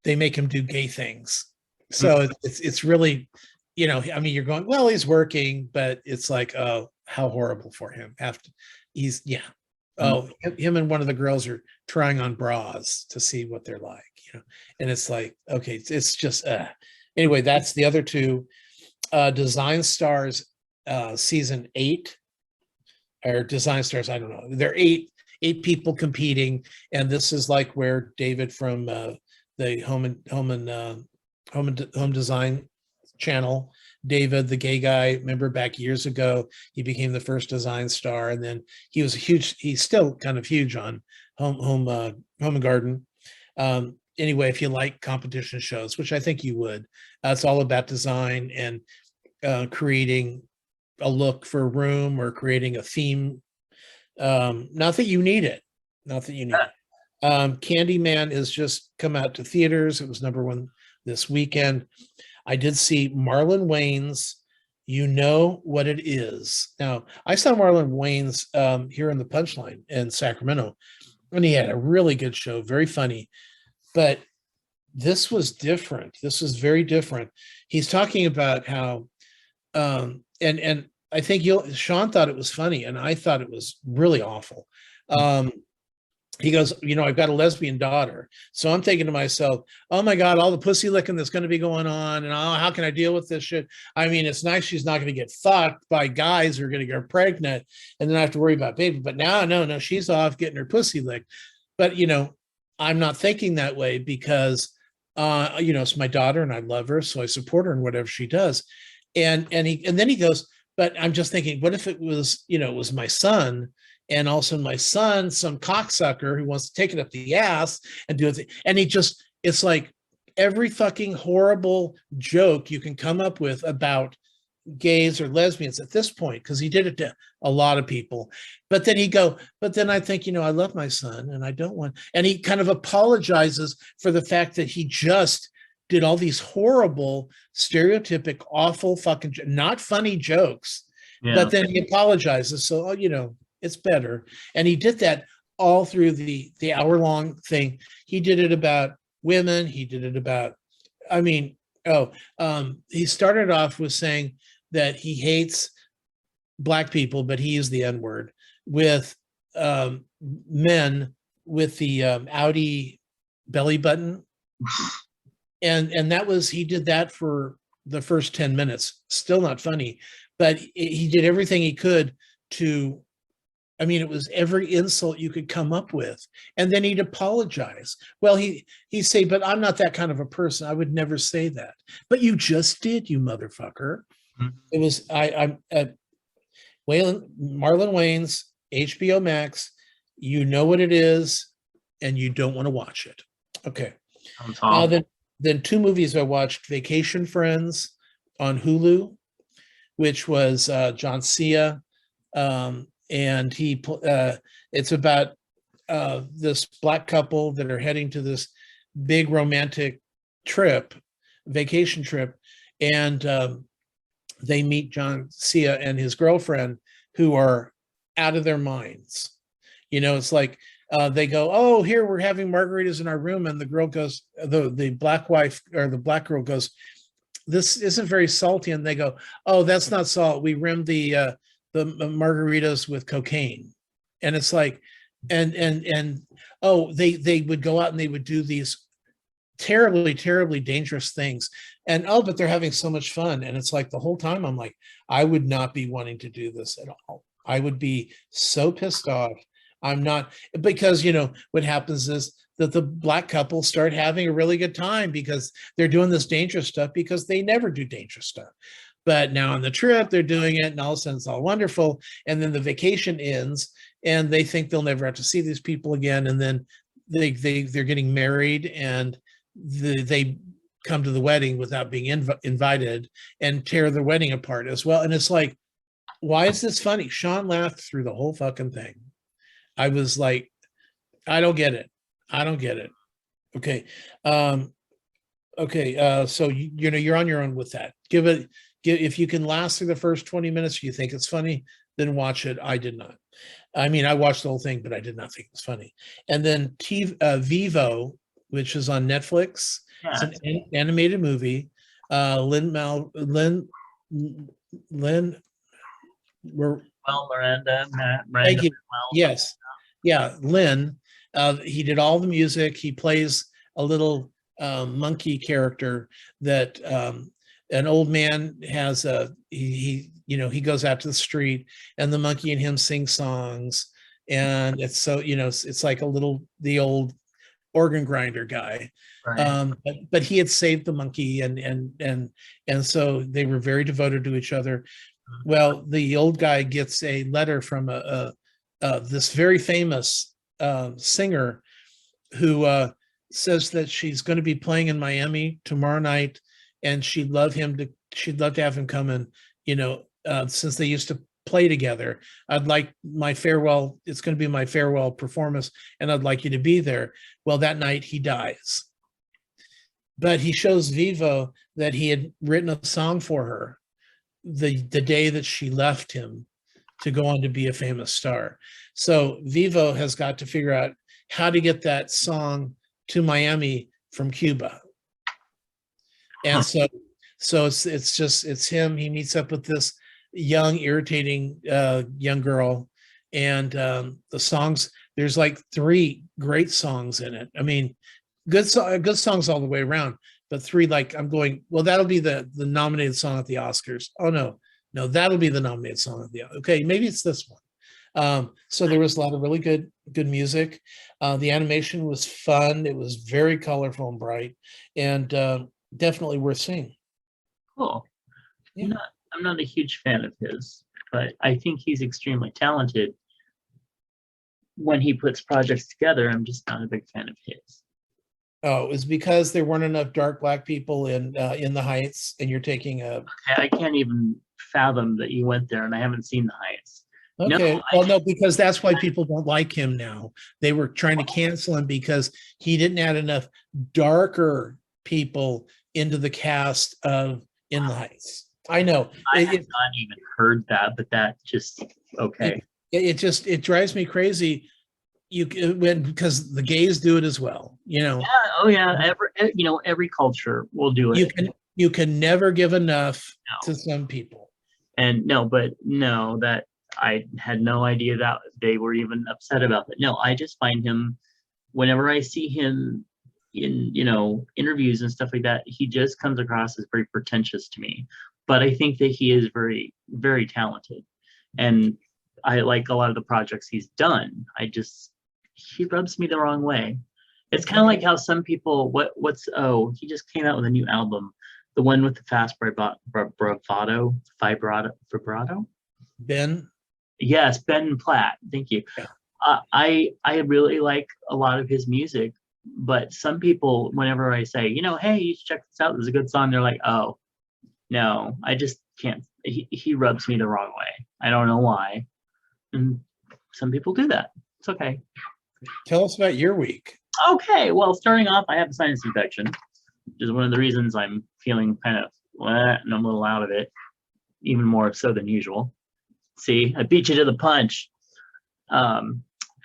they make him do gay things. So it's really, I mean, you're going, well, he's working, but it's like, oh, how horrible for him. After him and one of the girls are trying on bras to see what they're like, and it's like, okay, it's just anyway. That's the other two. Design Stars season 8, or Design Stars, I don't know. There are eight people competing, and this is like where David from the home design channel, David, the gay guy, remember back years ago, he became the first design star, and then he's still kind of huge on home and garden. Anyway, if you like competition shows, which I think you would, it's all about design and creating a look for a room or creating a theme. Not that you need it. Candyman has just come out to theaters. It was #1 this weekend. I did see Marlon Wayans' You Know What It Is. Now, I saw Marlon Wayans here in the Punchline in Sacramento, and he had a really good show, very funny. But this was different. This was very different. He's talking about how, and I think Sean thought it was funny, and I thought it was really awful. He goes, I've got a lesbian daughter. So I'm thinking to myself, oh my God, all the pussy licking that's going to be going on. And how can I deal with this shit? I mean, it's nice she's not going to get fucked by guys who are going to get her pregnant and then I have to worry about baby. But now, no, she's off getting her pussy licked. But, I'm not thinking that way because, it's my daughter and I love her. So I support her in whatever she does. And then he goes, but I'm just thinking, what if it was, it was my son? And also my son, some cocksucker who wants to take it up the ass and do it. And it's like every fucking horrible joke you can come up with about gays or lesbians at this point, because he did it to a lot of people. But then I think, I love my son and I don't want, and he kind of apologizes for the fact that he just did all these horrible, stereotypic, awful fucking, not funny jokes. Yeah. But then he apologizes. So, it's better. And he did that all through the hour-long thing. He did it about women. He did it about, he started off with saying that he hates Black people, but he used the N-word with men with the Audi belly button. And he did that for the first 10 minutes. Still not funny, but he did everything he could to, it was every insult you could come up with. And then he'd apologize. Well, he'd say, but I'm not that kind of a person. I would never say that. But you just did, you motherfucker. Mm-hmm. It was, Marlon Wayans, HBO Max, You Know What It Is, and you don't want to watch it. Okay. Then 2 movies I watched, Vacation Friends on Hulu, which was John Cena, and it's about this Black couple that are heading to this big romantic vacation trip, and they meet John Cena and his girlfriend, who are out of their minds. It's like they go, oh, here we're having margaritas in our room, and the girl goes, the Black wife or the Black girl goes, this isn't very salty, and they go, oh, that's not salt. We rimmed the margaritas with cocaine. And it's like, and they would go out and they would do these terribly, terribly dangerous things. And but they're having so much fun. And it's like the whole time I'm like, I would not be wanting to do this at all. I would be so pissed off. I'm not, because what happens is that the Black couple start having a really good time because they're doing this dangerous stuff, because they never do dangerous stuff. But now on the trip, they're doing it, and all of a sudden it's all wonderful. And then the vacation ends, and they think they'll never have to see these people again. And then they're getting married, and they come to the wedding without being invited and tear the wedding apart as well. And it's like, why is this funny? Sean laughed through the whole fucking thing. I was like, I don't get it. I don't get it. Okay. Okay. So you know you're on your own with that. Give if you can last through the first 20 minutes, you think it's funny, then watch it. I did not. I mean, I watched the whole thing, but I did not think it was funny. And then Vivo, which is on Netflix. It's Yeah, an animated movie. Lynn, well, Miranda thank you. Manuel, something. Yes. Yeah, Lynn. He did all the music. He plays a little monkey character that an old man has he goes out to the street and the monkey and him sing songs, and it's so it's like the old organ grinder guy. Right. But he had saved the monkey, and so they were very devoted to each other. Well, the old guy gets a letter from this very famous singer who says that she's going to be playing in Miami tomorrow night, and she'd love to have him come in. Since they used to play together, I'd like my farewell. It's going to be my farewell performance, and I'd like you to be there. Well, that night he dies, but he shows Vivo that he had written a song for her the day that she left him to go on to be a famous star. So Vivo has got to figure out how to get that song to Miami from Cuba. And so it's him. He meets up with this young, irritating young girl, and the songs. There's like 3 great songs in it. I mean, good songs all the way around. But 3, like I'm going, well, that'll be the nominated song at the Oscars. Oh no, that'll be the nominated song at the. Okay, maybe it's this one. So there was a lot of really good music. The animation was fun. It was very colorful and bright, and definitely worth seeing. Cool. Yeah. I'm not a huge fan of his, but I think he's extremely talented. When he puts projects together, I'm just not a big fan of his. Oh, it's because there weren't enough dark Black people in the Heights, and you're taking a. Okay, I can't even fathom that you went there, and I haven't seen the Heights. Okay, well, no, because that's why people don't like him now. They were trying to cancel him because he didn't add enough darker people into the cast of In the Heights. I know. I have not even heard that, but that just okay. It drives me crazy. Because the gays do it as well. Yeah. Oh yeah. Every culture will do it. You can never give enough to some people. And that I had no idea that they were even upset about that. No, I just find him, whenever I see him in interviews and stuff like that, he just comes across as very pretentious to me. But I think that he is very, very talented, and I like a lot of the projects he's done. He rubs me the wrong way. It's kind of like how some people, he just came out with a new album, the one with the fast vibrato. Ben? Yes, Ben Platt. Thank you. Yeah. I really like a lot of his music, but some people, whenever I say, hey, you should check this out, there's a good song, they're like, oh, no, I just can't. He rubs me the wrong way. I don't know why. And some people do that. It's okay. Tell us about your week. Okay, well, starting off, I have a sinus infection, which is one of the reasons I'm feeling kind of and I'm a little out of it, even more so than usual. See, I beat you to the punch.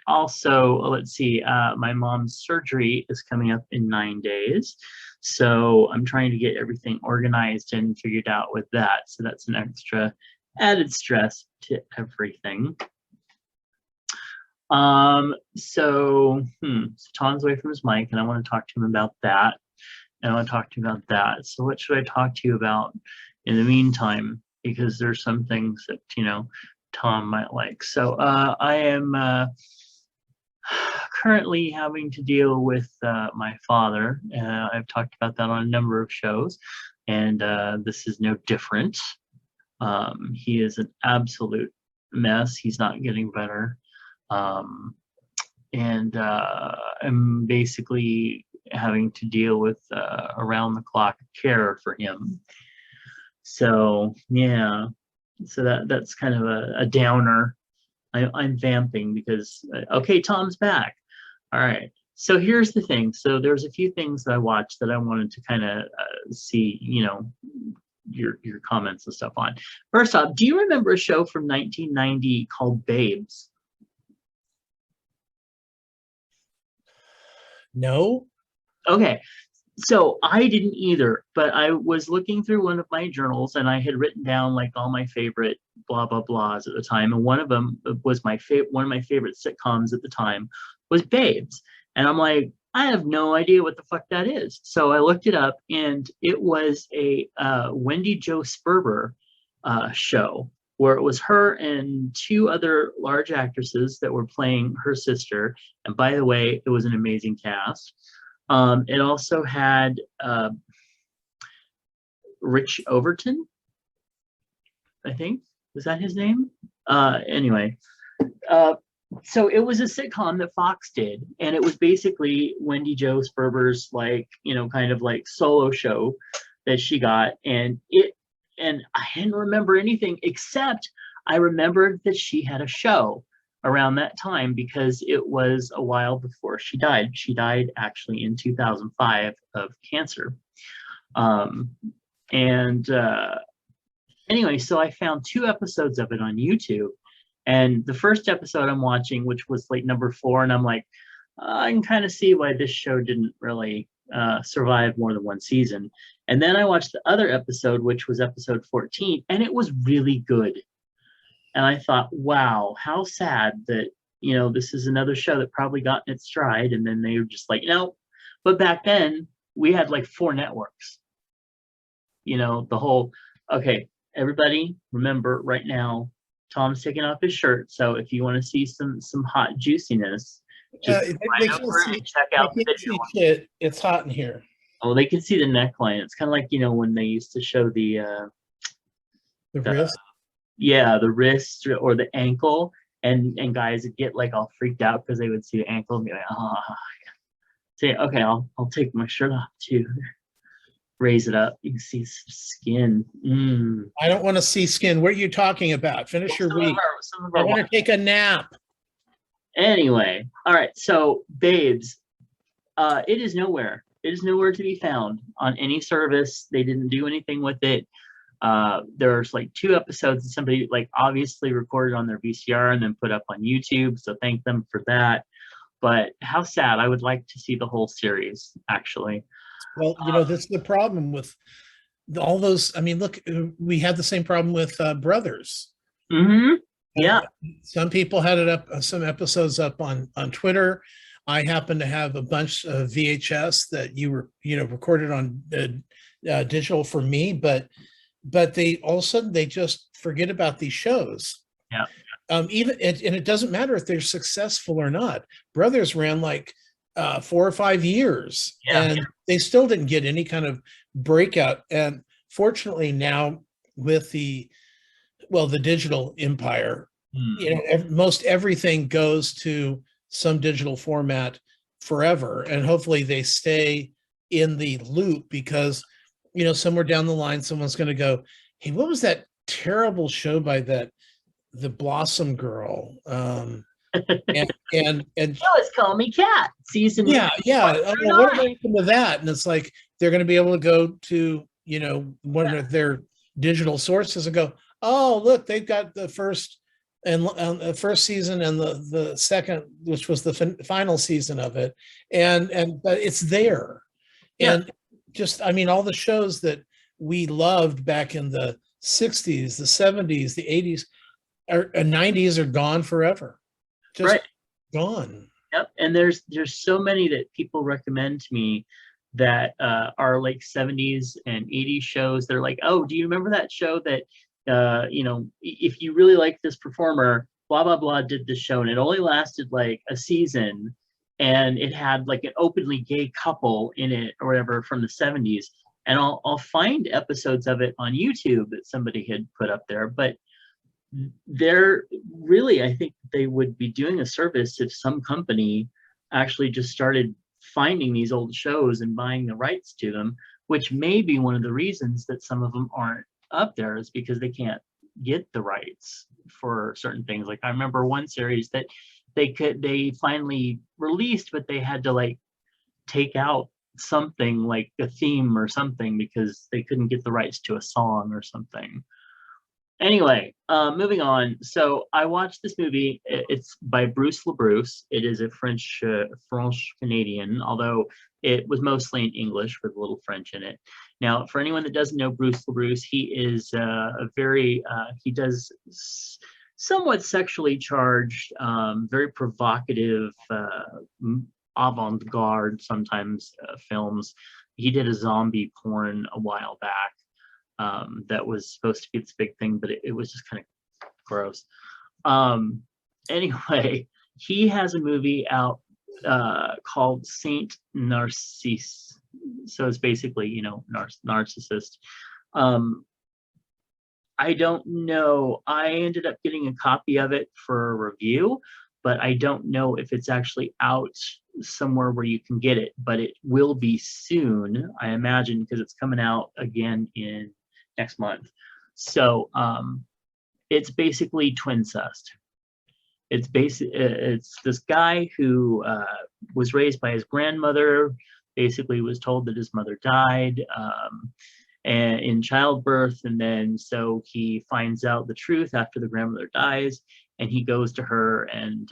Also, let's see, my mom's surgery is coming up in 9 days, so I'm trying to get everything organized and figured out with that. So that's an extra added stress to everything. So Tom's away from his mic, and I want to talk to him about that. So what should I talk to you about in the meantime? Because there's some things that, Tom might like. So I am currently having to deal with my father. I've talked about that on a number of shows, and this is no different. He is an absolute mess. He's not getting better. And I'm basically having to deal with around the clock care for him. So yeah, so that's kind of a downer. I'm vamping because okay, Tom's back, All right. So here's the thing. So there's a few things that I watched that I wanted to kind of see, your comments and stuff on. First off, do you remember a show from 1990 called Babes? No. Okay. So I didn't either, but I was looking through one of my journals and I had written down like all my favorite blah blah blahs at the time, and one of them was one of my favorite sitcoms at the time was Babes, and I'm like, I have no idea what the fuck that is. So I looked it up, and it was a Wendy Jo Sperber show where it was her and two other large actresses that were playing her sister. And by the way, it was an amazing cast. It also had Rich Overton, I think. Was that his name? Anyway, so it was a sitcom that Fox did, and it was basically Wendy Jo Sperber's kind of like solo show that she got, and I didn't remember anything except I remembered that she had a show around that time because it was a while before she died. She died actually in 2005 of cancer. Anyway, so I found 2 episodes of it on YouTube. And the first episode I'm watching, which was like number 4, and I'm like, I can kind of see why this show didn't really survive more than 1 season. And then I watched the other episode, which was episode 14, and it was really good. And I thought, wow, how sad that, this is another show that probably got in its stride. And then they were just like, no. But back then, we had like 4 networks. Okay, everybody, remember right now, Tom's taking off his shirt. So if you want to see some hot juiciness, just over and check out the video. It's hot in here. Oh, they can see the neckline. It's kind of like, when they used to show the wrist. Yeah, the wrist or the ankle, and guys would get like all freaked out because they would see the ankle and be like, oh. Say, okay, I'll take my shirt off too. Raise it up. You can see skin. I don't want to see skin. What are you talking about? Finish your week. I want to take a nap. Anyway, all right. So, Babes, it is nowhere. It is nowhere to be found on any service. They didn't do anything with it. There's like 2 episodes that somebody like obviously recorded on their VCR and then put up on YouTube. So thank them for that. But how sad. I would like to see the whole series, actually. Well, this is the problem with all those. I mean, look, we had the same problem with Brothers. Mm-hmm. Yeah. Some people had it up, some episodes up on Twitter. I happen to have a bunch of VHS that you were, recorded on digital for me, but they all of a sudden they just forget about these shows. Yeah. And it doesn't matter if they're successful or not. Brothers ran like 4 or 5 years, and they still didn't get any kind of breakout. And fortunately now with the digital empire, most everything goes to some digital format forever, and hopefully they stay in the loop because somewhere down the line someone's going to go, hey, what was that terrible show by the Blossom girl? And it's Call Me Cat season. What happened to that? And it's like they're going to be able to go to one of their digital sources and go, oh, look, they've got the first season and the second, which was the final season of it, but it's there. And just, I mean, all the shows that we loved back in the 60s, the 70s, the 80s, and 90s are gone forever. Just gone. Yep. And there's so many that people recommend to me that are like 70s and 80s shows. They're like, oh, do you remember that show that if you really like this performer, blah blah blah did this show, and it only lasted like a season, and it had like an openly gay couple in it or whatever from the 70s, and I'll find episodes of it on YouTube that somebody had put up there. But they're really, I think they would be doing a service if some company actually just started finding these old shows and buying the rights to them, which may be one of the reasons that some of them aren't up there, is because they can't get the rights for certain things. Like I remember one series that they finally released, but they had to like take out something like a theme or something because they couldn't get the rights to a song or something. Anyway, moving on. So I watched this movie. It's by Bruce LaBruce. It is a French Canadian, although it was mostly in English with a little French in it. Now, for anyone that doesn't know Bruce LaBruce, he is he does somewhat sexually charged, very provocative, avant-garde sometimes films. He did a zombie porn a while back. That was supposed to be this big thing, but it was just kind of gross. Anyway, he has a movie out called Saint Narcisse. So it's basically, you know, narcissist. I don't know. I ended up getting a copy of it for a review, but I don't know if it's actually out somewhere where you can get it, but it will be soon, I imagine, because it's coming out again in next month. So it's basically twincest. It's this guy who was raised by his grandmother, basically was told that his mother died and in childbirth, and then so he finds out the truth after the grandmother dies, and he goes to her, and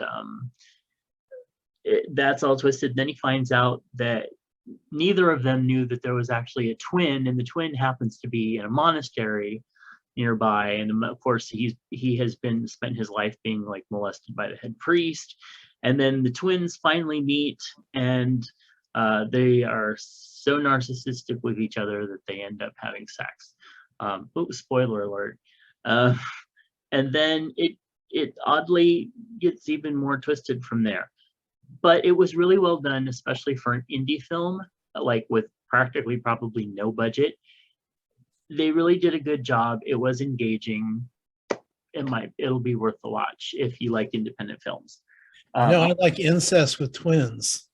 that's all twisted. Then he finds out that neither of them knew that there was actually a twin, and the twin happens to be in a monastery nearby. And of course, he has spent his life being like molested by the head priest. And then the twins finally meet, and they are so narcissistic with each other that they end up having sex. Spoiler alert. And then it oddly gets even more twisted from there. But it was really well done, especially for an indie film, like with practically probably no budget. They really did a good job. It was engaging. It'll be worth the watch if you like independent films. No, I like incest with twins.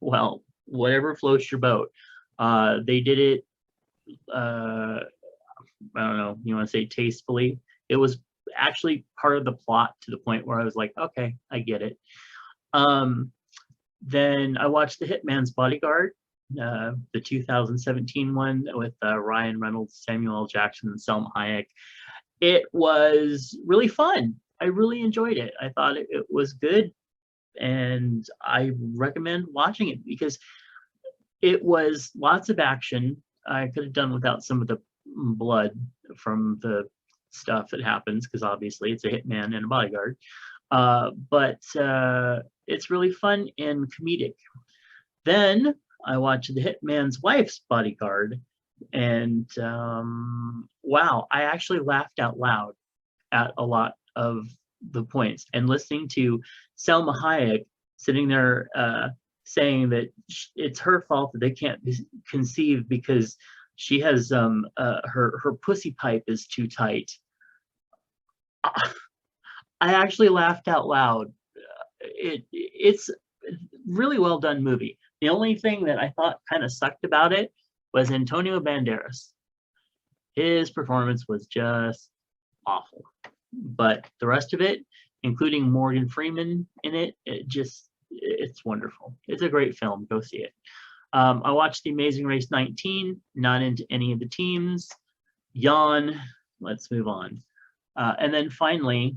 Well, whatever floats your boat. They did it, I don't know, you want to say tastefully. It was actually part of the plot to the point where I was like, okay, I get it. Then I watched The Hitman's Bodyguard, the 2017 one with Ryan Reynolds, Samuel L. Jackson, and Selma Hayek. It was really fun. I really enjoyed it. I thought it was good, and I recommend watching it because it was lots of action. I could have done without some of the blood from the stuff that happens because obviously it's a hitman and a bodyguard. But it's really fun and comedic. Then I watched The Hitman's Wife's Bodyguard, and wow, I actually laughed out loud at a lot of the points. And listening to Selma Hayek sitting there saying that it's her fault that they can't conceive because she has her pussy pipe is too tight. I actually laughed out loud. It's really well done movie. The only thing that I thought kind of sucked about it was Antonio Banderas. His performance was just awful. But the rest of it, including Morgan Freeman in it, it's wonderful. It's a great film. Go see it. I watched The Amazing Race 19, not into any of the teams. Yawn. Let's move on. And then finally,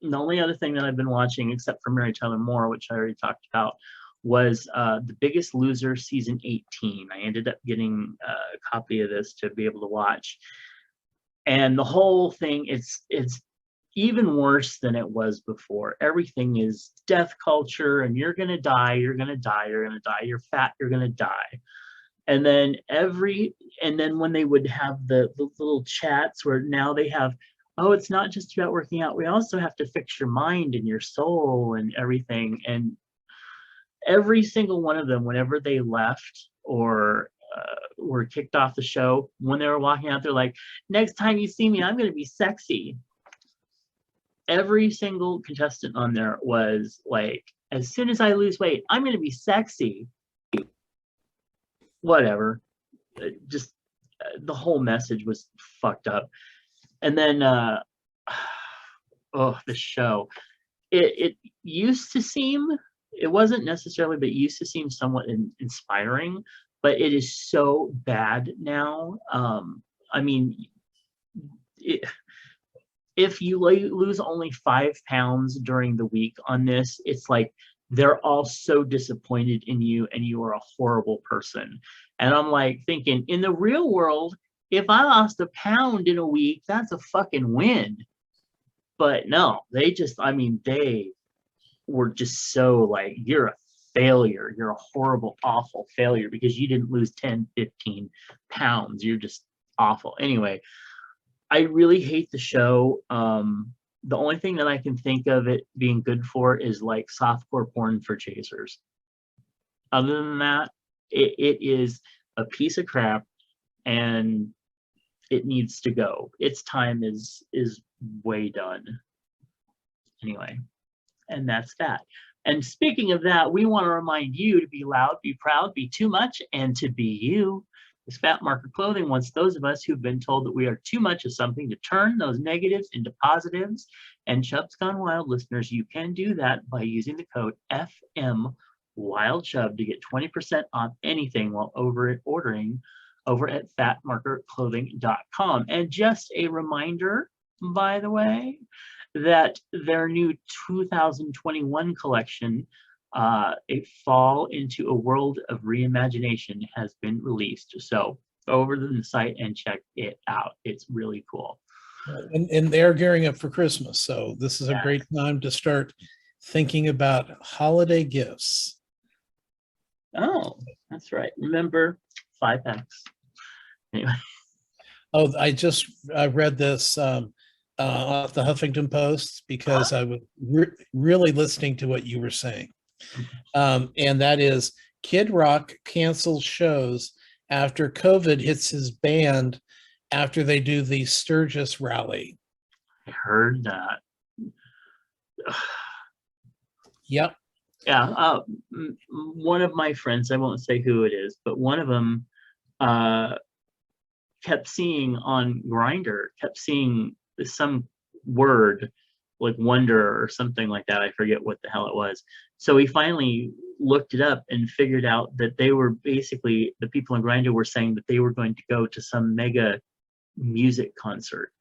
the only other thing that I've been watching, except for Mary Tyler Moore, which I already talked about, was The Biggest Loser season 18. I ended up getting a copy of this to be able to watch. And the whole thing, it's even worse than it was before. Everything is death culture, and you're gonna die, you're gonna die, you're gonna die, you're fat, you're gonna die. And then when they would have the little chats where now they have, oh, it's not just about working out, we also have to fix your mind and your soul and everything. And every single one of them, whenever they left or were kicked off the show, when they were walking out, they're like, next time you see me, I'm going to be sexy. Every single contestant on there was like, as soon as I lose weight, I'm going to be sexy. Whatever. Just the whole message was fucked up. And then, the show. it used to seem, it wasn't necessarily, but it used to seem somewhat inspiring, but it is so bad now. I mean, it, if you lose only 5 pounds during the week on this, it's like they're all so disappointed in you and you are a horrible person. And I'm like thinking, in the real world, if I lost a pound in a week, that's a fucking win. But no, they just, I mean, they were just so like, you're a failure. You're a horrible, awful failure because you didn't lose 10, 15 pounds. You're just awful. Anyway, I really hate the show. The only thing that I can think of it being good for is like softcore porn for chasers. Other than that, it is a piece of crap and it needs to go. Its time is way done. Anyway, and that's that. And speaking of that, we want to remind you to be loud, be proud, be too much, and to be you. This Fat Marker Clothing wants those of us who've been told that we are too much of something to turn those negatives into positives. And Chubs Gone Wild listeners, you can do that by using the code FMWildChub to get 20% off anything while ordering over at fatmarkerclothing.com. And just a reminder, by the way, that their new 2021 collection, A Fall into a World of Reimagination, has been released. So go over to the site and check it out. It's really cool. And they're gearing up for Christmas. So this is a great time to start thinking about holiday gifts. Oh, that's right. Remember, 5X. Anyway. Oh, I just read this off the Huffington Post because I was really listening to what you were saying. And that is Kid Rock cancels shows after COVID hits his band after they do the Sturgis rally. I heard that. Yep. Yeah. One of my friends, I won't say who it is, but one of them kept seeing on Grindr, kept seeing some word like wonder or something like that. I forget what the hell it was. So he finally looked it up and figured out that they were basically, the people in Grindr were saying that they were going to go to some mega music concert.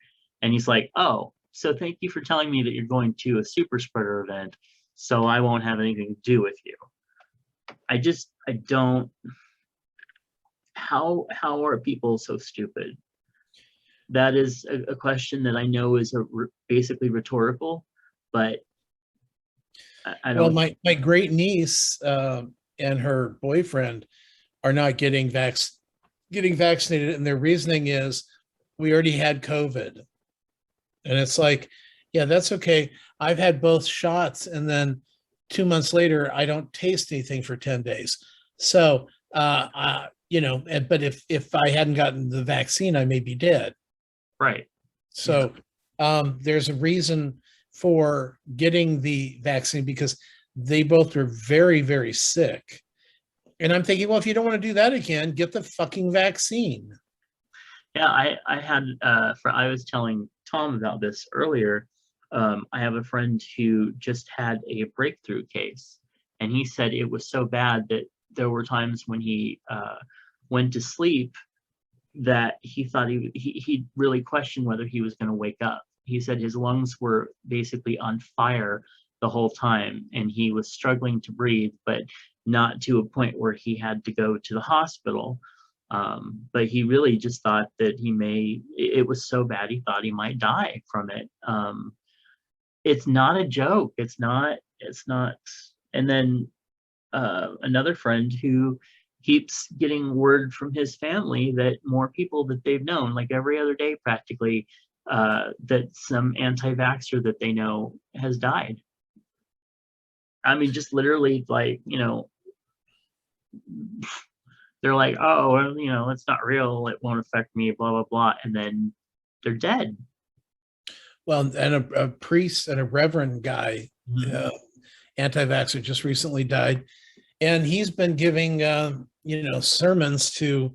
And he's like, oh, so thank you for telling me that you're going to a super spreader event, so I won't have anything to do with you. I don't, how are people so stupid? That is a question that I know is basically rhetorical, but I don't. Well, my great niece and her boyfriend are not getting vaccinated, and their reasoning is we already had COVID. And it's like, yeah, that's okay. I've had both shots, and then 2 months later, I don't taste anything for 10 days. So, but if I hadn't gotten the vaccine, I may be dead. Right. So there's a reason for getting the vaccine because they both were very, very sick. And I'm thinking, well, if you don't want to do that again, get the fucking vaccine. Yeah, I was telling Tom about this earlier. I have a friend who just had a breakthrough case, and he said it was so bad that there were times when he went to sleep that he thought he really questioned whether he was going to wake up. He said his lungs were basically on fire the whole time, and he was struggling to breathe, but not to a point where he had to go to the hospital. But he really just thought that it was so bad he thought he might die from it. It's not a joke. It's not. And then another friend who keeps getting word from his family that more people that they've known, like every other day practically, that some anti-vaxxer that they know has died. I mean, just literally, like, they're like, oh, well, it's not real, it won't affect me, blah, blah, blah. And then they're dead. Well, and a priest and a reverend guy, anti-vaxxer, just recently died. And he's been giving, sermons to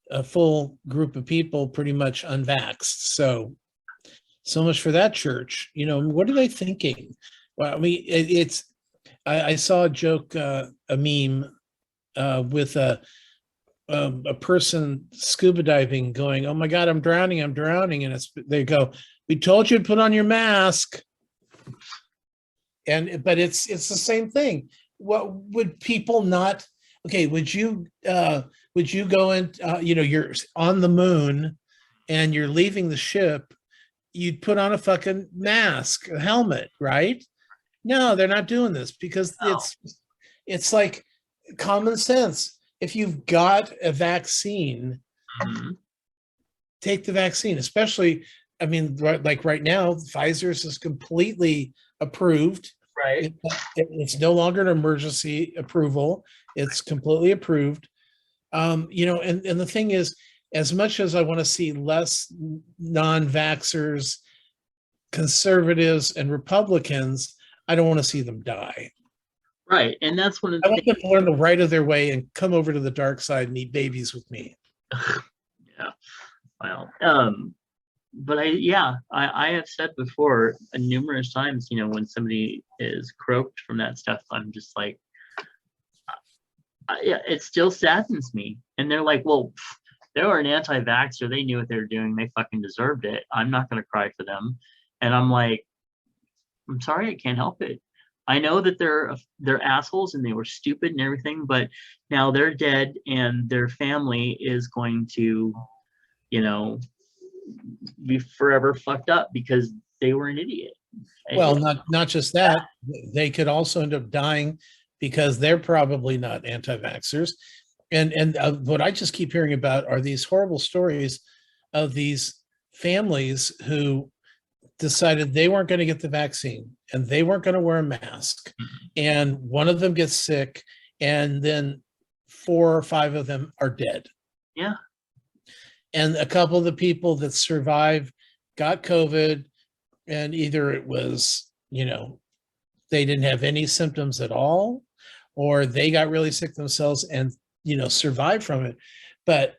a full group of people pretty much unvaxxed. So much for that church. What are they thinking? Well, I mean, I saw a joke, a meme with a person scuba diving going, "Oh my God, I'm drowning, I'm drowning." And they go, "We told you to put on your mask." But it's the same thing. What would people not, okay, would you go in, you're on the moon and you're leaving the ship, you'd put on a fucking mask, a helmet, right? No, they're not doing this because No. it's like common sense. If you've got a vaccine, take the vaccine, especially, I mean, like right now, Pfizer's is completely approved. Right. It's no longer an emergency approval. It's completely approved. And the thing is, as much as I want to see less non-vaxxers, conservatives, and Republicans, I don't want to see them die. Right. And that's one of the I want them to learn the right of their way and come over to the dark side and eat babies with me. Yeah. Well, but I have said before numerous times, when somebody is croaked from that stuff, I'm just like, yeah, it still saddens me. And they're like, well, they were an anti-vaxxer. They knew what they were doing. They fucking deserved it. I'm not going to cry for them. And I'm like, I'm sorry, I can't help it. I know that they're assholes and they were stupid and everything, but now they're dead and their family is going to, be forever fucked up because they were an idiot. Well, not just that, they could also end up dying because they're probably not anti-vaxxers. And what I just keep hearing about are these horrible stories of these families who decided they weren't going to get the vaccine and they weren't going to wear a mask. And one of them gets sick and then 4 or 5 of them are dead. Yeah. And a couple of the people that survived got COVID, and either it was, they didn't have any symptoms at all, or they got really sick themselves and, survived from it. But,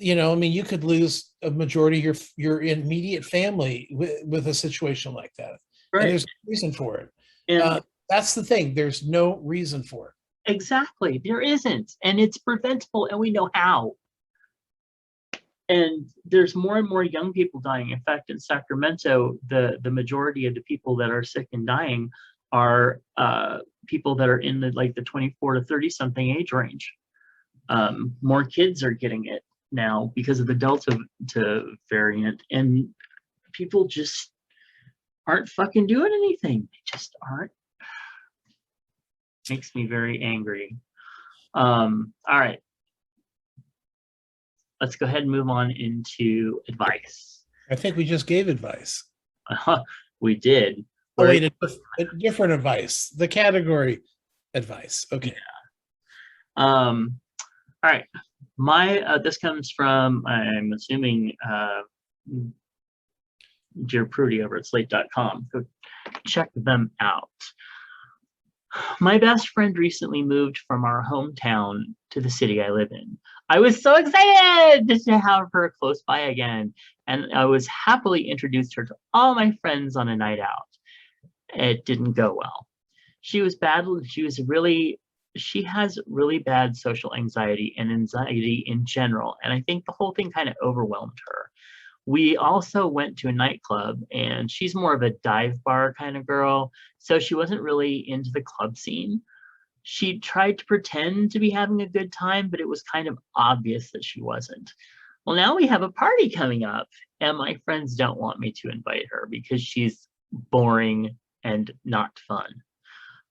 I mean, you could lose a majority of your immediate family with a situation like that. Right. And there's no reason for it. And that's the thing. There's no reason for it. Exactly. There isn't. And it's preventable, and we know how. And there's more and more young people dying. In fact, in Sacramento, the majority of the people that are sick and dying are people that are in the 24 to 30 something age range. More kids are getting it now because of the Delta variant, and people just aren't fucking doing anything. They just aren't. Makes me very angry. All right. Let's go ahead and move on into advice. I think we just gave advice. We did. Oh, wait, a different advice. The category advice. Okay. Yeah. All right. This comes from, I'm assuming, Dear Prudy over at slate.com. Go check them out. My best friend recently moved from our hometown to the city I live in. I was so excited to have her close by again, and I was happily introduced her to all my friends on a night out. It didn't go well. She has really bad social anxiety and anxiety in general, and I think the whole thing kind of overwhelmed her. We also went to a nightclub, and she's more of a dive bar kind of girl, so she wasn't really into the club scene. She tried to pretend to be having a good time, but it was kind of obvious that she wasn't. Well, now we have a party coming up, and my friends don't want me to invite her because she's boring and not fun.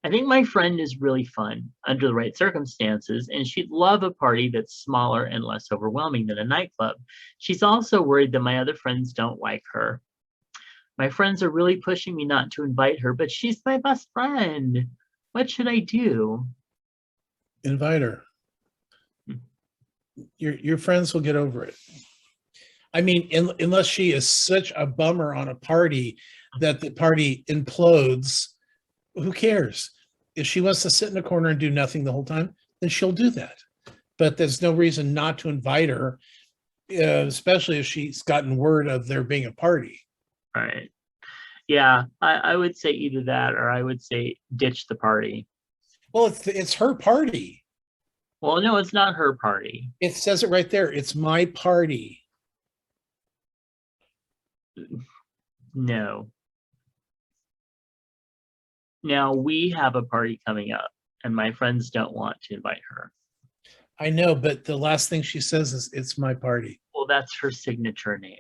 I think my friend is really fun under the right circumstances, and she'd love a party that's smaller and less overwhelming than a nightclub. She's also worried that my other friends don't like her. My friends are really pushing me not to invite her, but she's my best friend. What should I do? Invite her. Your friends will get over it. I mean, unless she is such a bummer on a party that the party implodes, who cares? If she wants to sit in a corner and do nothing the whole time, then she'll do that. But there's no reason not to invite her, especially if she's gotten word of there being a party. Right. Yeah, I would say either that, or I would say ditch the party. Well, it's her party. Well, no, it's not her party. It says it right there. It's my party. No. Now we have a party coming up, and my friends don't want to invite her. I know, but the last thing she says is, "It's my party." Well, that's her signature name.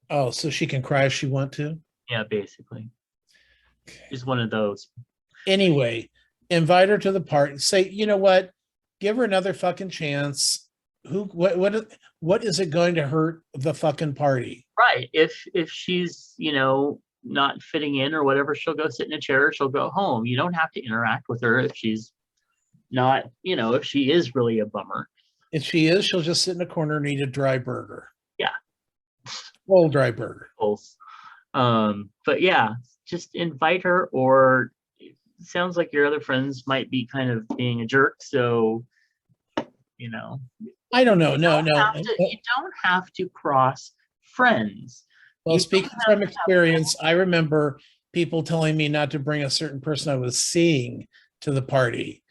Oh, so she can cry if she want to? Yeah, basically. Okay. She's one of those. Anyway, invite her to the party. Say, you know what? Give her another fucking chance. What is it going to hurt the fucking party? Right. If she's, not fitting in or whatever, she'll go sit in a chair, she'll go home. You don't have to interact with her if she's not, if she is really a bummer. If she is, she'll just sit in a corner and eat a dry burger. Yeah. Whole dry burger. But yeah, just invite her, or it sounds like your other friends might be kind of being a jerk. So, I don't know. No. You don't have to cross friends. Well, speaking from experience, I remember people telling me not to bring a certain person I was seeing to the party.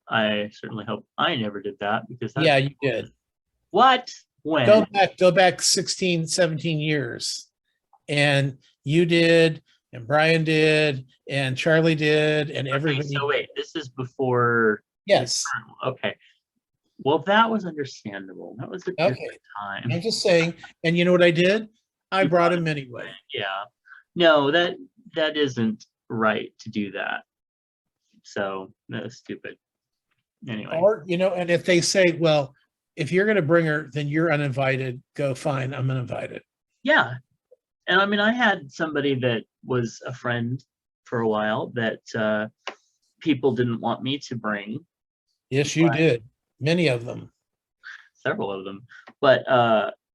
I certainly hope I never did that, because yeah, you did. What? When? Go back 16, 17 years. And you did, and Brian did, and Charlie did, and everybody. So wait, this is before. Yes. Okay. Well, that was understandable. That was a different time. I'm just saying. And you know what I did? I brought him anyway. Yeah. No, that isn't right to do that. So that's stupid. Anyway. Or, and if they say, well, if you're going to bring her, then you're uninvited. Go, fine, I'm uninvited. Yeah. And I mean, I had somebody that was a friend for a while that people didn't want me to bring. Yes, you did. Many of them. Several of them. But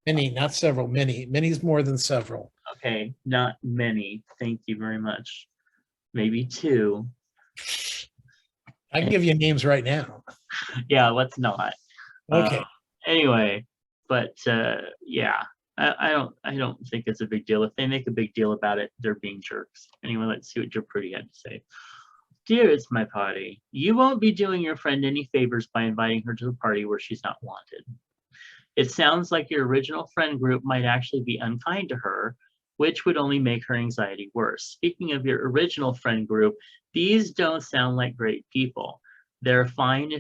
many, not several, many. Many's more than several. Okay, not many. Thank you very much. Maybe two. I can give you names right now. Yeah, let's not. Okay. Anyway, but yeah, I don't think it's a big deal. If they make a big deal about it, they're being jerks. Anyway, let's see what Joe Pretty had to say. Dear It's My Party, you won't be doing your friend any favors by inviting her to the party where she's not wanted. It sounds like your original friend group might actually be unkind to her, which would only make her anxiety worse. Speaking of your original friend group, these don't sound like great people. It's fine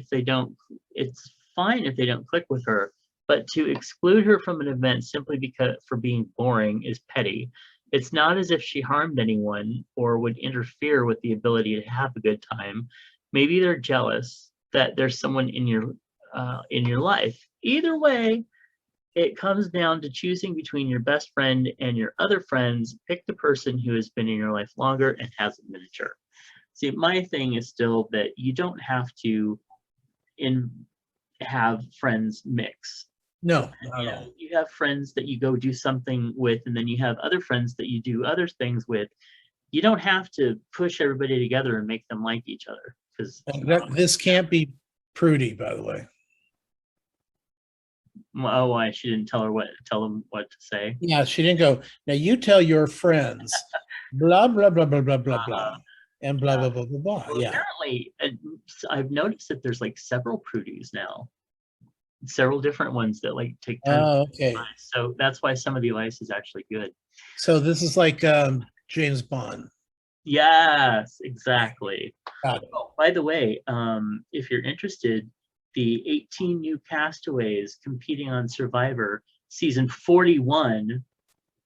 if they don't click with her, but to exclude her from an event simply for being boring is petty. It's not as if she harmed anyone or would interfere with the ability to have a good time. Maybe they're jealous that there's someone in your life. Either way, it comes down to choosing between your best friend and your other friends. Pick the person who has been in your life longer and hasn't been a jerk. See, my thing is still that you don't have to have friends mix. No. You have friends that you go do something with, and then you have other friends that you do other things with. You don't have to push everybody together and make them like each other. Because this can't be Prudy, by the way. Oh, why she didn't tell them what to say? Yeah, she didn't go. Now you tell your friends, blah blah blah blah blah blah blah, and blah blah blah blah blah. Well, yeah. Apparently, I've noticed that there's like several Prudies now. Several different ones that like take turns. Oh, okay. So that's why some of the advice is actually good. So this is like James Bond. Yes, exactly. Got it. Oh, by the way, if you're interested, the 18 new castaways competing on Survivor season 41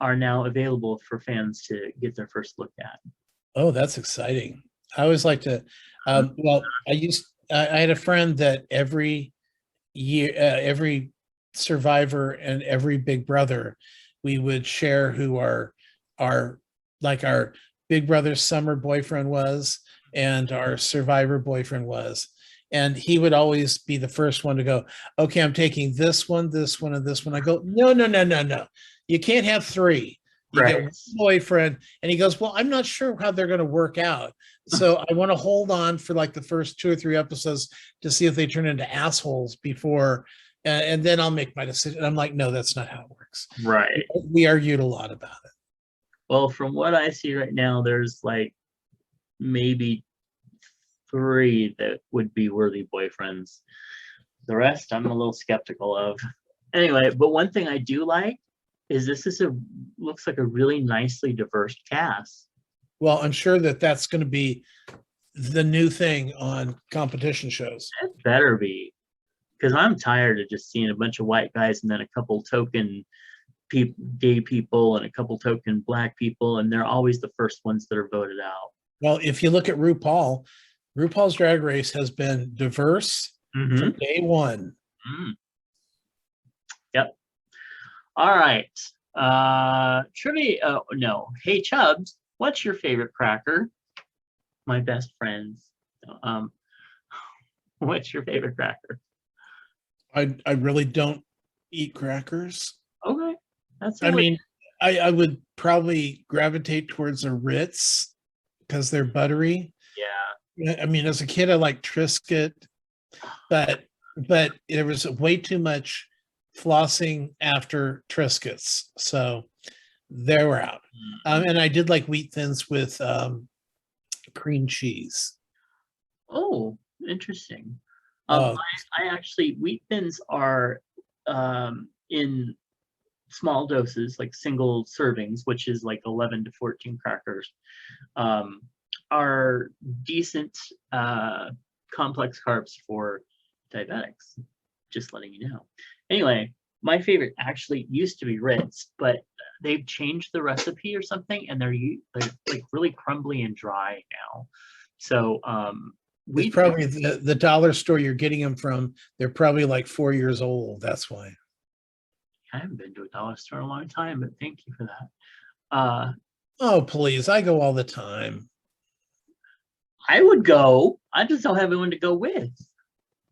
are now available for fans to get their first look at. Oh, that's exciting. I always like to. Well, I had a friend that every year, every Survivor and every Big Brother, we would share who our Big Brother summer boyfriend was and our Survivor boyfriend was. And he would always be the first one to go, okay, I'm taking this one, and this one. I go, no. You can't have three. You get one boyfriend. And he goes, well, I'm not sure how they're going to work out. So I want to hold on for like the first 2 or 3 episodes to see if they turn into assholes before and then I'll make my decision. I'm like, no, that's not how it works. Right. We argued a lot about it. Well, from what I see right now, there's like maybe 3 that would be worthy boyfriends. The rest I'm a little skeptical of. Anyway, but one thing I do like is this is looks like a really nicely diverse cast. Well, I'm sure that that's going to be the new thing on competition shows. It better be, because I'm tired of just seeing a bunch of white guys and then a couple token gay people and a couple token black people, and they're always the first ones that are voted out. Well, if you look at RuPaul's Drag Race has been diverse from day one. Yep. All right. Trivia. No. Hey, Chubs, what's your favorite cracker? My best friends. What's your favorite cracker? I really don't eat crackers. Okay. I would probably gravitate towards a Ritz because they're buttery. Yeah. I mean, as a kid, I liked Triscuit, but there was way too much flossing after Triscuits, so they were out. And I did like Wheat Thins with cream cheese. Oh, interesting. I actually, Wheat Thins are in small doses, like single servings, which is like 11 to 14 crackers, are decent complex carbs for diabetics. Just letting you know. Anyway, my favorite actually used to be Ritz, but they've changed the recipe or something, and they're like really crumbly and dry now. So it's probably the dollar store you're getting them from. They're probably like 4 years old. That's why. I haven't been to a dollar store in a long time, but thank you for that. Oh, please. I go all the time. I would go. I just don't have anyone to go with.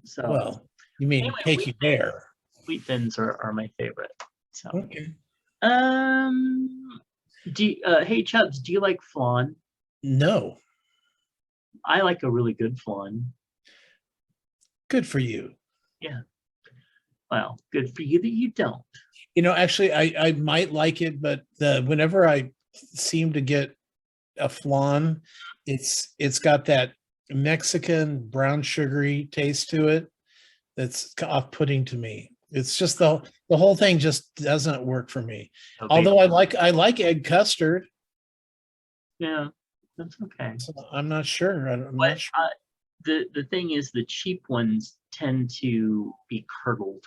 So, well, you mean anyway, take you there. Wheat Thins are my favorite. So, okay. Hey, Chubs, do you like flan? No. I like a really good flan. Good for you. Yeah. Well, good for you that you don't. You know, actually, I might like it, but whenever I seem to get a flan, it's got that Mexican brown sugary taste to it that's off-putting to me. It's just the whole thing just doesn't work for me. Okay. Although I like egg custard. Yeah, that's okay. So I'm not sure. I'm not sure. The thing is, the cheap ones tend to be curdled.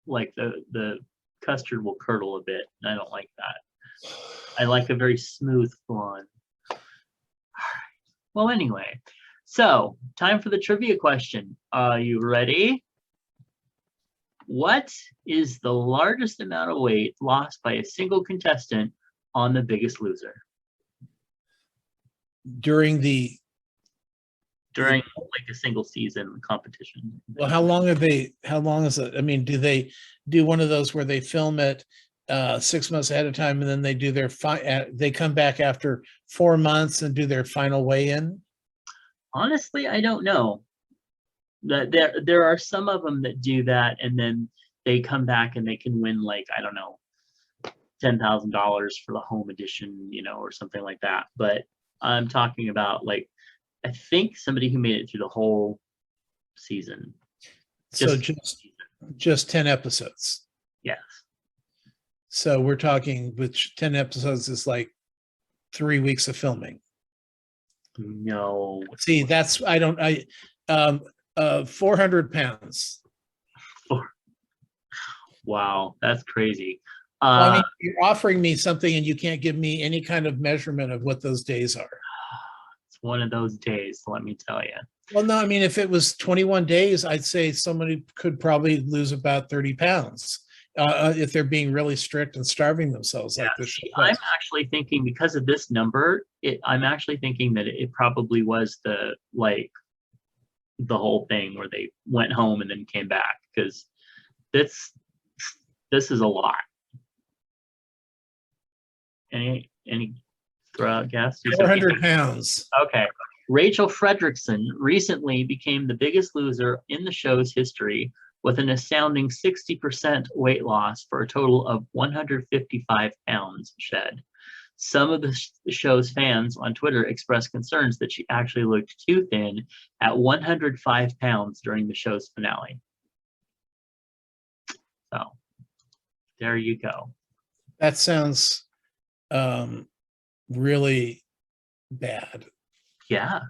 Like the custard will curdle a bit, and I don't like that. I like a very smooth flan. All right. Well, anyway, so time for the trivia question. Are you ready? What is the largest amount of weight lost by a single contestant on The Biggest Loser? During like a single season competition. Well, how long is it? I mean, do they do one of those where they film it 6 months ahead of time, and then they do they come back after 4 months and do their final weigh-in? Honestly, I don't know. There are some of them that do that, and then they come back and they can win, like, I don't know, $10,000 for the home edition, or something like that. But I'm talking about, like, I think somebody who made it through the whole season. Just 10 episodes. Yes. So we're talking, which 10 episodes is like 3 weeks of filming. No. See, 400 pounds. Wow, that's crazy. Well, I mean, you're offering me something and you can't give me any kind of measurement of what those days are. It's one of those days, let me tell you. Well, no, I mean, if it was 21 days, I'd say somebody could probably lose about 30 pounds if they're being really strict and starving themselves like this. I'm actually thinking, because of this number, I'm actually thinking that it probably was the whole thing where they went home and then came back, because this is a lot. Any throw out guess? 400 pounds. Okay. Rachel Fredrickson recently became the biggest loser in the show's history with an astounding 60% weight loss for a total of 155 pounds shed. Some of the show's fans on Twitter expressed concerns that she actually looked too thin at 105 pounds during the show's finale. So there you go. That sounds really bad. Yeah.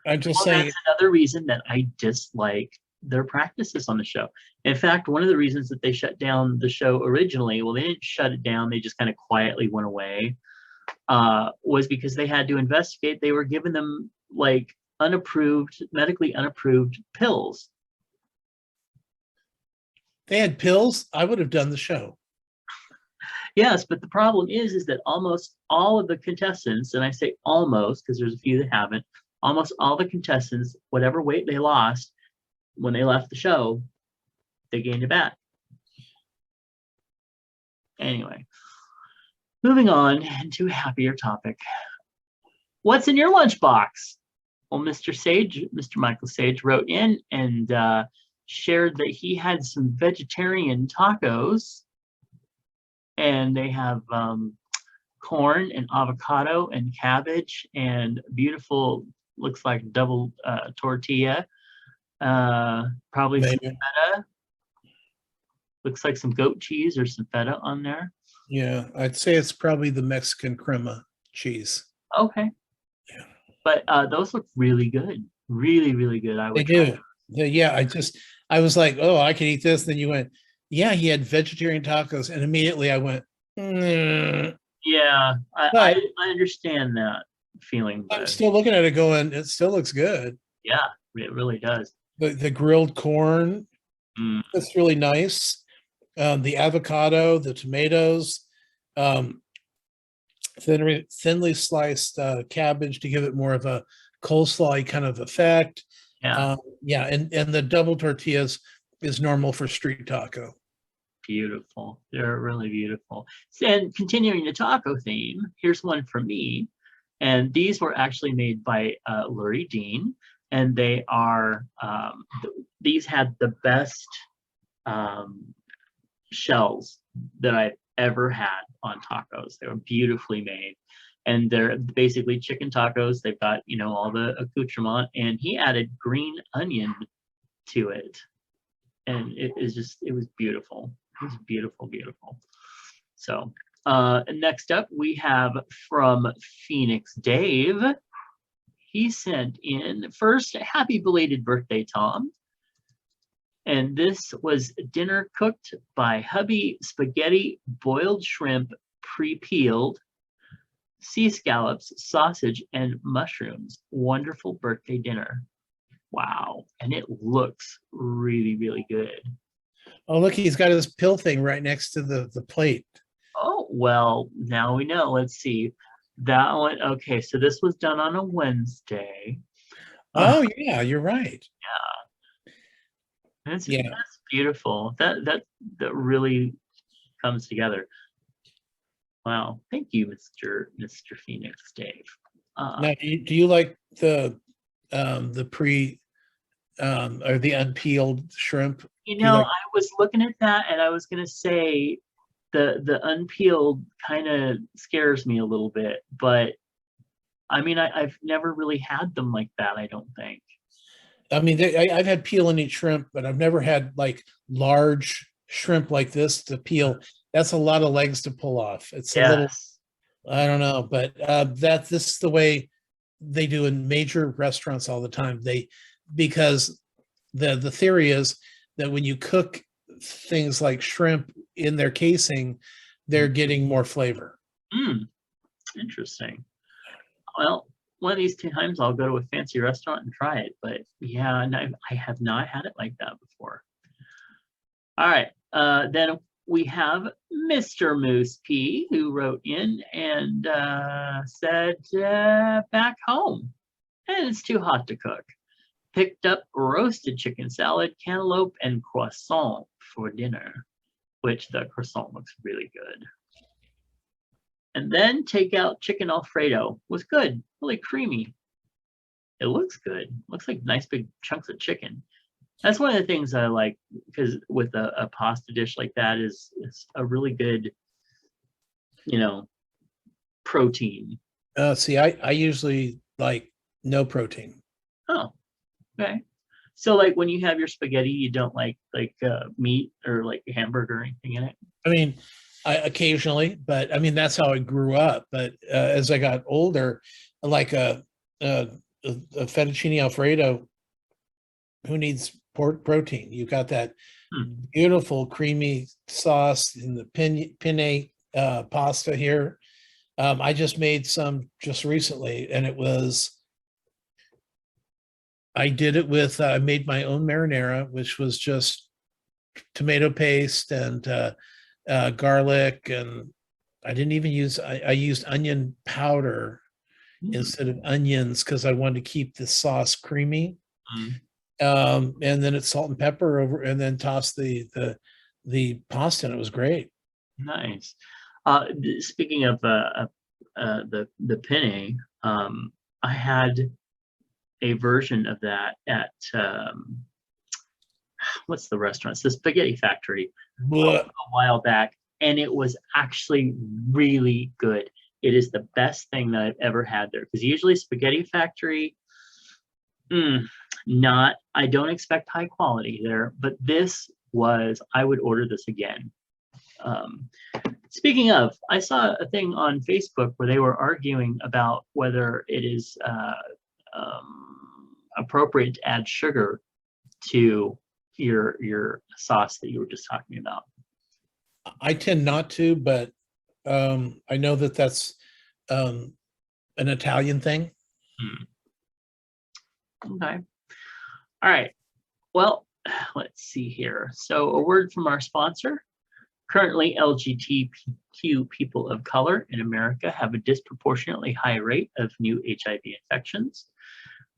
I'm just saying. That's another reason that I dislike their practices on the show. In fact, one of the reasons that they shut down the show originally, well, they didn't shut it down, they just kind of quietly went away, was because they had to investigate. They were giving them like medically unapproved pills. They had pills, I would have done the show. Yes, but the problem is that almost all of the contestants, and I say almost because there's a few that haven't, almost all the contestants, whatever weight they lost when they left the show, they gained it back. Anyway, moving on to a happier topic. What's in your lunchbox? Well, Mr. Michael Sage wrote in and shared that he had some vegetarian tacos, and they have corn and avocado and cabbage and beautiful, looks like double tortilla, probably some feta. Looks like some goat cheese or some feta on there. Yeah, I'd say it's probably the Mexican crema cheese. Okay. Yeah. But those look really good. Really, really good. They do. Yeah, I was like, oh, I can eat this. Then you went, yeah, he had vegetarian tacos. And immediately I went, Yeah, I understand that feeling. I'm still looking at it going, it still looks good. Yeah, it really does. The grilled corn, that's really nice. The avocado, the tomatoes, thinly sliced cabbage to give it more of a coleslaw kind of effect. Yeah. And the double tortillas is normal for street taco. Beautiful. They're really beautiful. And continuing the taco theme, here's one from me. And these were actually made by Lurie Dean. And they are, these had the best shells that I've ever had on tacos. They were beautifully made. And they're basically chicken tacos. They've got, all the accoutrement. And he added green onion to it. And it was beautiful. It was beautiful, beautiful. So next up, we have from Phoenix Dave. He sent in, first, happy belated birthday, Tom. And this was dinner cooked by hubby: spaghetti, boiled shrimp, pre-peeled, sea scallops, sausage, and mushrooms. Wonderful birthday dinner. Wow. And it looks really, really good. Oh, look, he's got his pill thing right next to the plate. Oh, well, now we know. Let's see. That one, okay, so this was done on a Wednesday. Oh, yeah, you're right. Yeah. That's beautiful. That really comes together. Wow. Thank you, Mr. Phoenix Dave. Now, do you like the pre or the unpeeled shrimp? I was looking at that and I was gonna say the unpeeled kind of scares me a little bit, but I mean I've never really had them like that, I don't think. I mean, I've had peel and eat shrimp, but I've never had like large shrimp like this to peel. That's a lot of legs to pull off. It's a little, I don't know, but this is the way they do in major restaurants all the time. Because the theory is that when you cook things like shrimp in their casing, they're getting more flavor. Interesting. Well, one of these times I'll go to a fancy restaurant and try it, but yeah, no, I have not had it like that before. All right, then we have Mr. Moose P, who wrote in and said, back home, and it's too hot to cook. Picked up roasted chicken salad, cantaloupe, and croissant for dinner, which the croissant looks really good. And then takeout chicken Alfredo was good, really creamy. It looks good. Looks like nice big chunks of chicken. That's one of the things I like, because with a pasta dish like that is a really good, protein. See, I usually like no protein. Oh, okay. So like when you have your spaghetti, you don't like meat or like a hamburger or anything in it? I mean, occasionally, but I mean that's how I grew up. But as I got older, like a, a fettuccine alfredo, who needs pork protein? You got that beautiful creamy sauce in the penne pasta here. I just made some just recently, and I did it with I made my own marinara, which was just tomato paste and garlic, and I didn't even use I used onion powder instead of onions because I wanted to keep the sauce creamy. And then it's salt and pepper over, and then toss the pasta, and it was great. Nice. Speaking of the penne, I had a version of that at what's the restaurant? It's the Spaghetti Factory a while back, and it was actually really good. It is the best thing that I've ever had there, because usually Spaghetti Factory, I don't expect high quality there, but I would order this again. Speaking of, I saw a thing on Facebook where they were arguing about whether it is appropriate to add sugar to your sauce that you were just talking about. I tend not to, but I know that that's an Italian thing. Okay. All right. Well, let's see here. So a word from our sponsor. Currently, LGBTQ people of color in America have a disproportionately high rate of new HIV infections.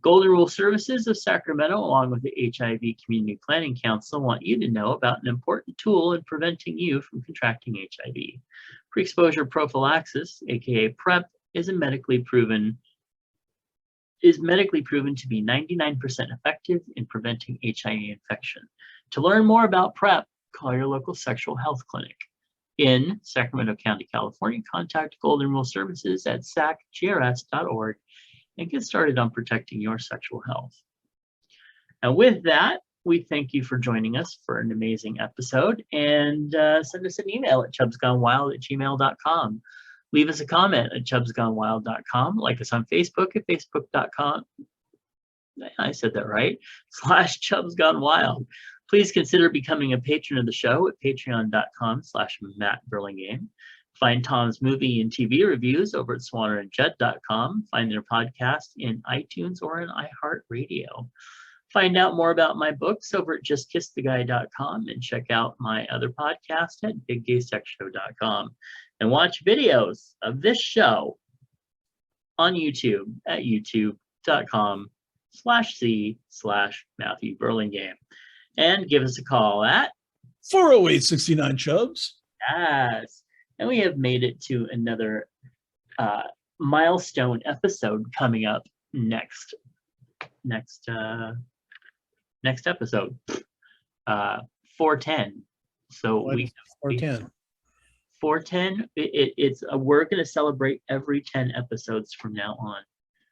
Golden Rule Services of Sacramento, along with the HIV Community Planning Council, want you to know about an important tool in preventing you from contracting HIV. Pre-exposure prophylaxis, aka PrEP, is medically proven to be 99% effective in preventing HIV infection. To learn more about PrEP, call your local sexual health clinic. In Sacramento County, California, contact Golden Rule Services at sacgrs.org and get started on protecting your sexual health. And with that, we thank you for joining us for an amazing episode, and send us an email at chubsgonewild@gmail.com. Leave us a comment at chubsgonewild.com. Like us on Facebook at facebook.com. I said that right. /chubsgonewild. Please consider becoming a patron of the show at patreon.com/MattBurlingame. Find Tom's movie and TV reviews over at swannerandjudd.com. Find their podcast in iTunes or in iHeartRadio. Find out more about my books over at justkisstheguy.com, and check out my other podcast at biggaysexshow.com. And watch videos of this show on YouTube at youtube.com/C/Matthew Burlingame. And give us a call at 408-69 Chubs. Yes. And we have made it to another milestone episode coming up next episode, 410. So we 410. 410. We're going to celebrate every 10 episodes from now on.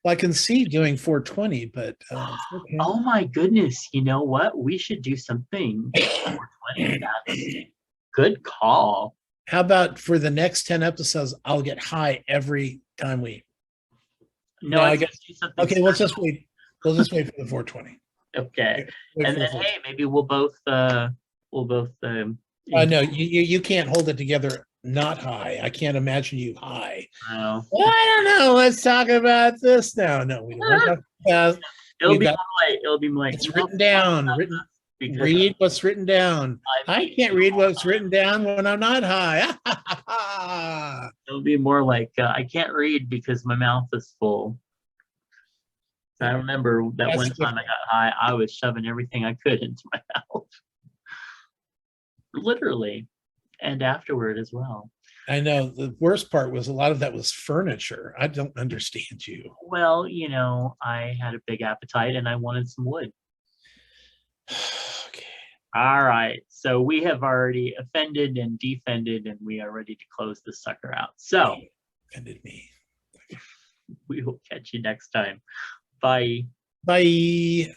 Well, I can see doing 420, but oh my goodness! You know what? We should do something 420. Good call. How about for the next 10 episodes, I'll get high every time we. No, I guess do something. Okay, we'll just wait. We'll just wait for the 420. Okay, and then hey, maybe we'll both. No, you can't hold it together. Not high. I can't imagine you high. Oh. Well, I don't know. Let's talk about this now. No, we don't. It'll be like it's written down. Read what's written down. I can't read what's written down when I'm not high. It'll be more like I can't read because my mouth is full. I remember that one time I got high, I was shoving everything I could into my mouth. Literally. And afterward as well. I know the worst part was a lot of that was furniture. I don't understand you. Well, I had a big appetite and I wanted some wood. Okay. All right. So we have already offended and defended, and we are ready to close this sucker out. So Offended me. we will catch you next time. Bye. Bye.